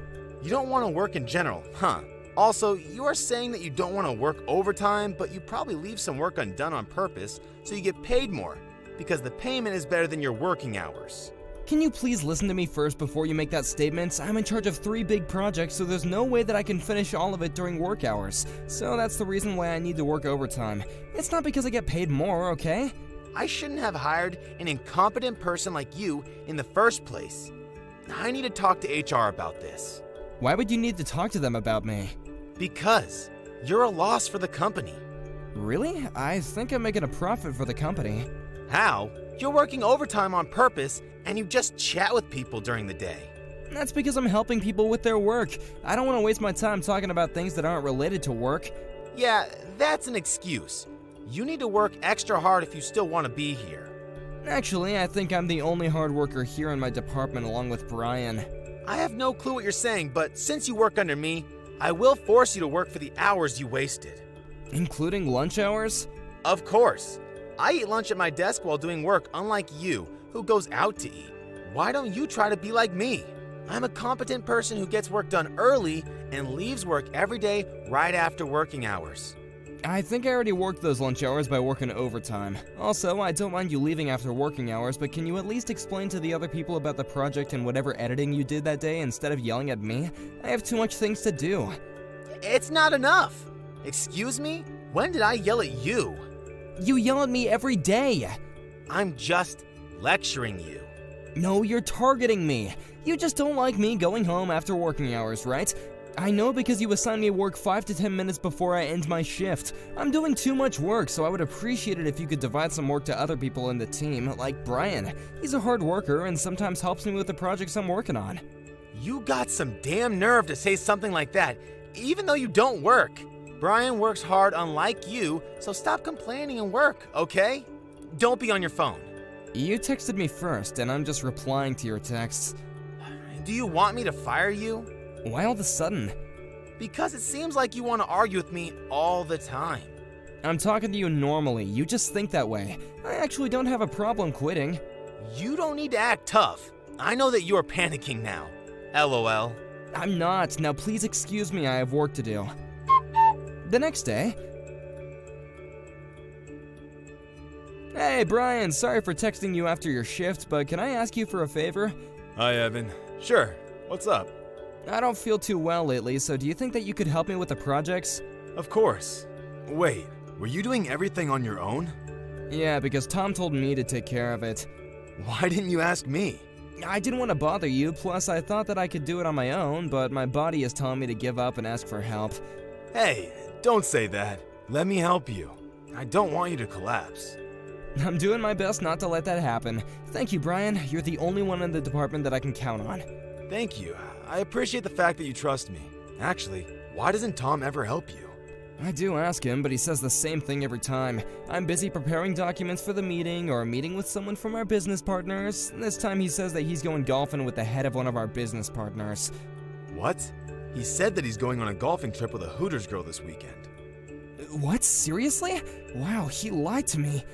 You don't want to work in general, huh? Also, you are saying that you don't want to work overtime, but you probably leave some work undone on purpose so you get paid more, because the payment is better than your working hours. Can you please listen to me first before you make that statement? I'm in charge of 3 big projects, so there's no way that I can finish all of it during work hours. So that's the reason why I need to work overtime. It's not because I get paid more, okay? I shouldn't have hired an incompetent person like you in the first place. I need to talk to HR about this. Why would you need to talk to them about me? Because you're a loss for the company. Really? I think I'm making a profit for the company. How? You're working overtime on purpose, and you just chat with people during the day. That's because I'm helping people with their work. I don't want to waste my time talking about things that aren't related to work. Yeah, that's an excuse. You need to work extra hard if you still want to be here. Actually, I think I'm the only hard worker here in my department along with Brian. I have no clue what you're saying, but since you work under me, I will force you to work for the hours you wasted. Including lunch hours? Of course. I eat lunch at my desk while doing work, unlike you, who goes out to eat. Why don't you try to be like me? I'm a competent person who gets work done early and leaves work every day right after working hours. I think I already worked those lunch hours by working overtime. Also, I don't mind you leaving after working hours, but can you at least explain to the other people about the project and whatever editing you did that day instead of yelling at me? I have too much things to do. It's not enough. Excuse me? When did I yell at you? You yell at me every day. I'm just lecturing you. No, you're targeting me. You just don't like me going home after working hours, right? I know because you assign me work 5 to 10 minutes before I end my shift. I'm doing too much work, so I would appreciate it if you could divide some work to other people in the team, like Brian. He's a hard worker and sometimes helps me with the projects I'm working on. You got some damn nerve to say something like that, even though you don't work. Brian works hard unlike you, so stop complaining and work, okay? Don't be on your phone. You texted me first, and I'm just replying to your texts. Do you want me to fire you? Why all of a sudden? Because it seems like you want to argue with me all the time. I'm talking to you normally, you just think that way. I actually don't have a problem quitting. You don't need to act tough. I know that you're panicking now. LOL. I'm not. Now please excuse me, I have work to do. The next day... Hey Brian, sorry for texting you after your shift, but can I ask you for a favor? Hi, Evan. Sure. What's up? I don't feel too well lately, so do you think that you could help me with the projects? Of course. Wait, were you doing everything on your own? Yeah, because Tom told me to take care of it. Why didn't you ask me? I didn't want to bother you, plus I thought that I could do it on my own, but my body is telling me to give up and ask for help. Hey, don't say that. Let me help you. I don't want you to collapse. I'm doing my best not to let that happen. Thank you, Brian. You're the only one in the department that I can count on. Thank you. I appreciate the fact that you trust me. Actually, why doesn't Tom ever help you? I do ask him, but he says the same thing every time. I'm busy preparing documents for the meeting or meeting with someone from our business partners. This time he says that he's going golfing with the head of one of our business partners. What? He said that he's going on a golfing trip with a Hooters girl this weekend. What? Seriously? Wow, he lied to me.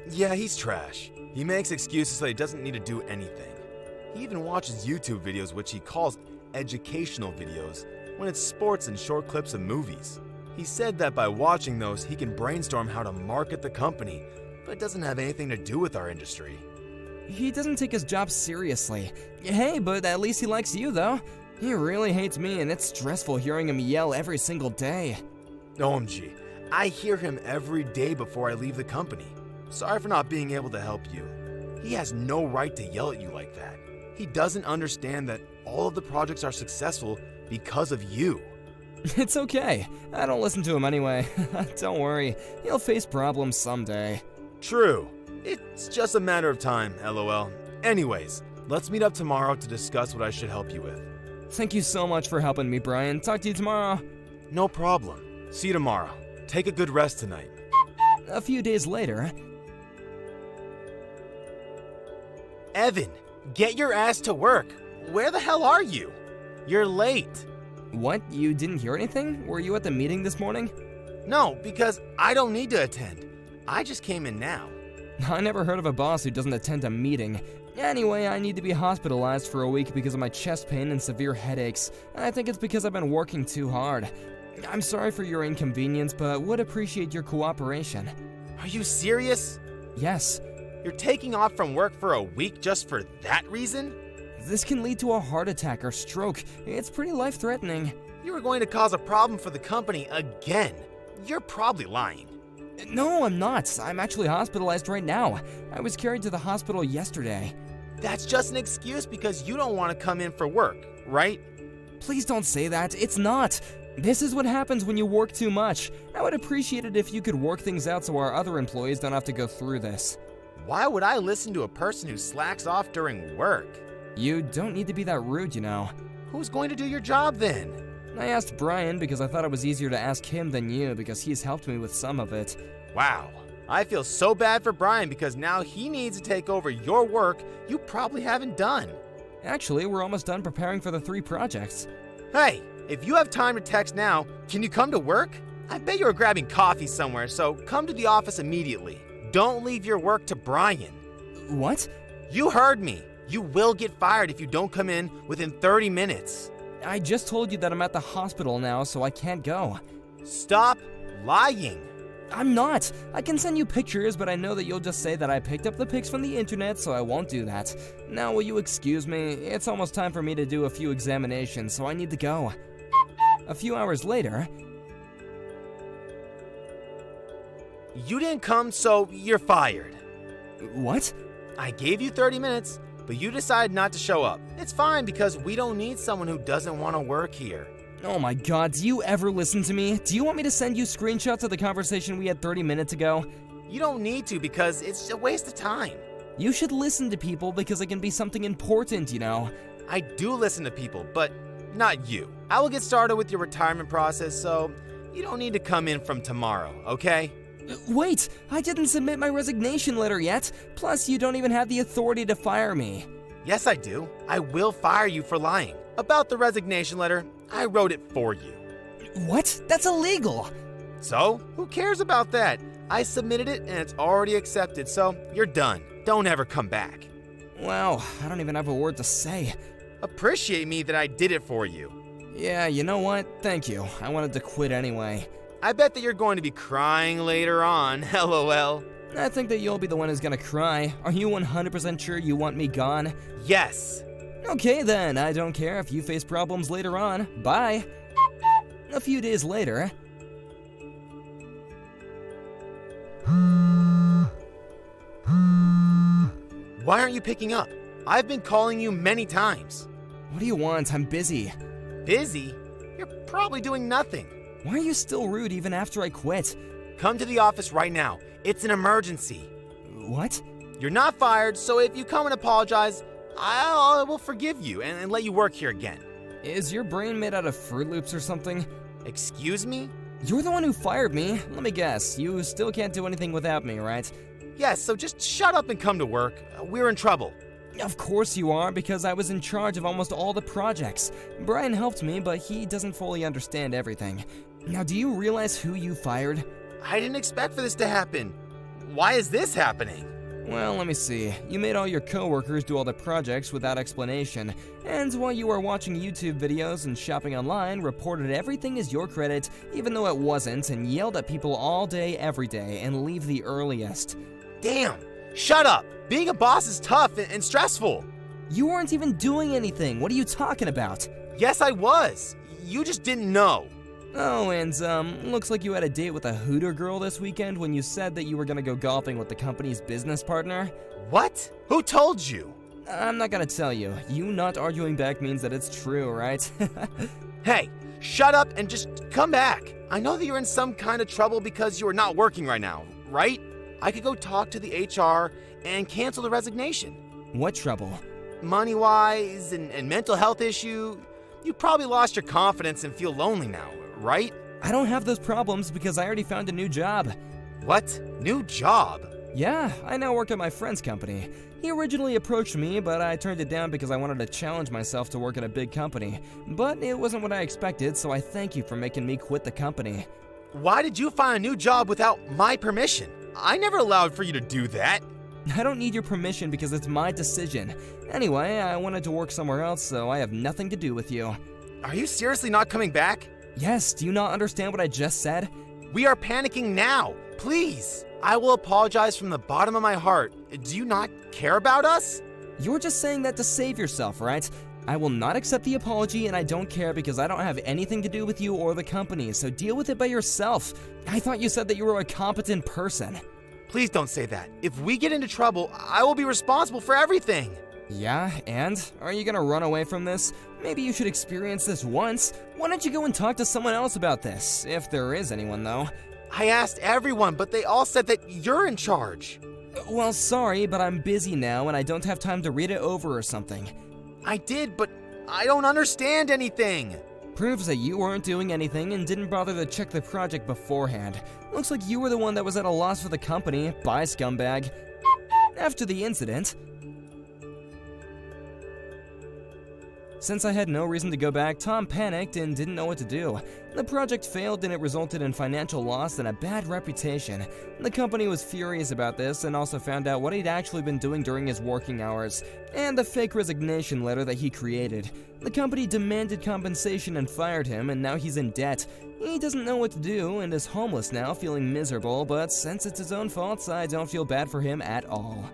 Yeah, he's trash. He makes excuses so he doesn't need to do anything. He even watches YouTube videos which he calls educational videos when it's sports and short clips of movies. He said that by watching those, he can brainstorm how to market the company, but it doesn't have anything to do with our industry. He doesn't take his job seriously. Hey, but at least he likes you, though. He really hates me, and it's stressful hearing him yell every single day. OMG, I hear him every day before I leave the company. Sorry for not being able to help you. He has no right to yell at you like that. He doesn't understand that all of the projects are successful because of you. It's okay. I don't listen to him anyway. Don't worry. He'll face problems someday. True. It's just a matter of time, LOL. Anyways, let's meet up tomorrow to discuss what I should help you with. Thank you so much for helping me, Brian. Talk to you tomorrow. No problem. See you tomorrow. Take a good rest tonight. A few days later... Evan, get your ass to work. Where the hell are you? You're late. What? You didn't hear anything? Were you at the meeting this morning? No, because I don't need to attend. I just came in now. I never heard of a boss who doesn't attend a meeting. Anyway, I need to be hospitalized for a week because of my chest pain and severe headaches. I think it's because I've been working too hard. I'm sorry for your inconvenience, but would appreciate your cooperation. Are you serious? Yes. You're taking off from work for a week just for that reason? This can lead to a heart attack or stroke. It's pretty life-threatening. You are going to cause a problem for the company again. You're probably lying. No, I'm not. I'm actually hospitalized right now. I was carried to the hospital yesterday. That's just an excuse because you don't want to come in for work, right? Please don't say that. It's not. This is what happens when you work too much. I would appreciate it if you could work things out so our other employees don't have to go through this. Why would I listen to a person who slacks off during work? You don't need to be that rude, you know. Who's going to do your job then? I asked Brian because I thought it was easier to ask him than you because he's helped me with some of it. Wow. I feel so bad for Brian because now he needs to take over your work you probably haven't done. Actually, we're almost done preparing for the 3 projects. Hey, if you have time to text now, can you come to work? I bet you are grabbing coffee somewhere, so come to the office immediately. Don't leave your work to Brian. What? You heard me. You will get fired if you don't come in within 30 minutes. I just told you that I'm at the hospital now, so I can't go. Stop lying. I'm not. I can send you pictures, but I know that you'll just say that I picked up the pics from the internet, so I won't do that. Now, will you excuse me? It's almost time for me to do a few examinations, so I need to go. A few hours later... You didn't come, so you're fired. What? I gave you 30 minutes, but you decided not to show up. It's fine because we don't need someone who doesn't want to work here. Oh my god, do you ever listen to me? Do you want me to send you screenshots of the conversation we had 30 minutes ago? You don't need to because it's a waste of time. You should listen to people because it can be something important, you know. I do listen to people, but not you. I will get started with your retirement process, so you don't need to come in from tomorrow, okay? Wait, I didn't submit my resignation letter yet. Plus, you don't even have the authority to fire me. Yes, I do. I will fire you for lying. About the resignation letter, I wrote it for you. What? That's illegal. So, who cares about that? I submitted it and it's already accepted, so you're done. Don't ever come back. Wow, I don't even have a word to say. Appreciate me that I did it for you. Yeah, you know what? Thank you. I wanted to quit anyway. I bet that you're going to be crying later on, lol. I think that you'll be the one who's gonna cry. Are you 100% sure you want me gone? Yes. Okay then, I don't care if you face problems later on. Bye. A few days later... Why aren't you picking up? I've been calling you many times. What do you want? I'm busy. Busy? You're probably doing nothing. Why are you still rude even after I quit? Come to the office right now. It's an emergency. What? You're not fired, so if you come and apologize, I will forgive you and let you work here again. Is your brain made out of Fruit Loops or something? Excuse me? You're the one who fired me. Let me guess, you still can't do anything without me, right? Yes, so just shut up and come to work. We're in trouble. Of course you are, because I was in charge of almost all the projects. Brian helped me, but he doesn't fully understand everything. Now, do you realize who you fired? I didn't expect for this to happen. Why is this happening? Well, let me see. You made all your coworkers do all the projects without explanation, and while you were watching YouTube videos and shopping online, reported everything as your credit, even though it wasn't, and yelled at people all day, every day, and leave the earliest. Damn! Shut up! Being a boss is tough and stressful. You weren't even doing anything. What are you talking about? Yes, I was. You just didn't know. Oh, and, looks like you had a date with a Hooter girl this weekend when you said that you were gonna go golfing with the company's business partner. What? Who told you? I'm not gonna tell you. You not arguing back means that it's true, right? Hey, shut up and just come back. I know that you're in some kind of trouble because you are not working right now, right? I could go talk to the HR and cancel the resignation. What trouble? Money-wise and mental health issue. You probably lost your confidence and feel lonely now, right? I don't have those problems because I already found a new job. What? New job? Yeah, I now work at my friend's company. He originally approached me, but I turned it down because I wanted to challenge myself to work at a big company. But it wasn't what I expected, so I thank you for making me quit the company. Why did you find a new job without my permission? I never allowed for you to do that. I don't need your permission because it's my decision. Anyway, I wanted to work somewhere else, so I have nothing to do with you. Are you seriously not coming back? Yes, do you not understand what I just said? We are panicking now. Please. I will apologize from the bottom of my heart. Do you not care about us? You're just saying that to save yourself, right? I will not accept the apology, and I don't care because I don't have anything to do with you or the company, so deal with it by yourself. I thought you said that you were a competent person. Please don't say that. If we get into trouble, I will be responsible for everything. Yeah, and? Are you gonna run away from this? Maybe you should experience this once. Why don't you go and talk to someone else about this? If there is anyone, though. I asked everyone, but they all said that you're in charge. Well, sorry, but I'm busy now and I don't have time to read it over or something. I did, but I don't understand anything. Proves that you weren't doing anything and didn't bother to check the project beforehand. Looks like you were the one that was at a loss for the company. Bye, scumbag. After the incident, since I had no reason to go back, Tom panicked and didn't know what to do. The project failed and it resulted in financial loss and a bad reputation. The company was furious about this and also found out what he'd actually been doing during his working hours, and the fake resignation letter that he created. The company demanded compensation and fired him, and now he's in debt. He doesn't know what to do and is homeless now, feeling miserable, but since it's his own fault, I don't feel bad for him at all.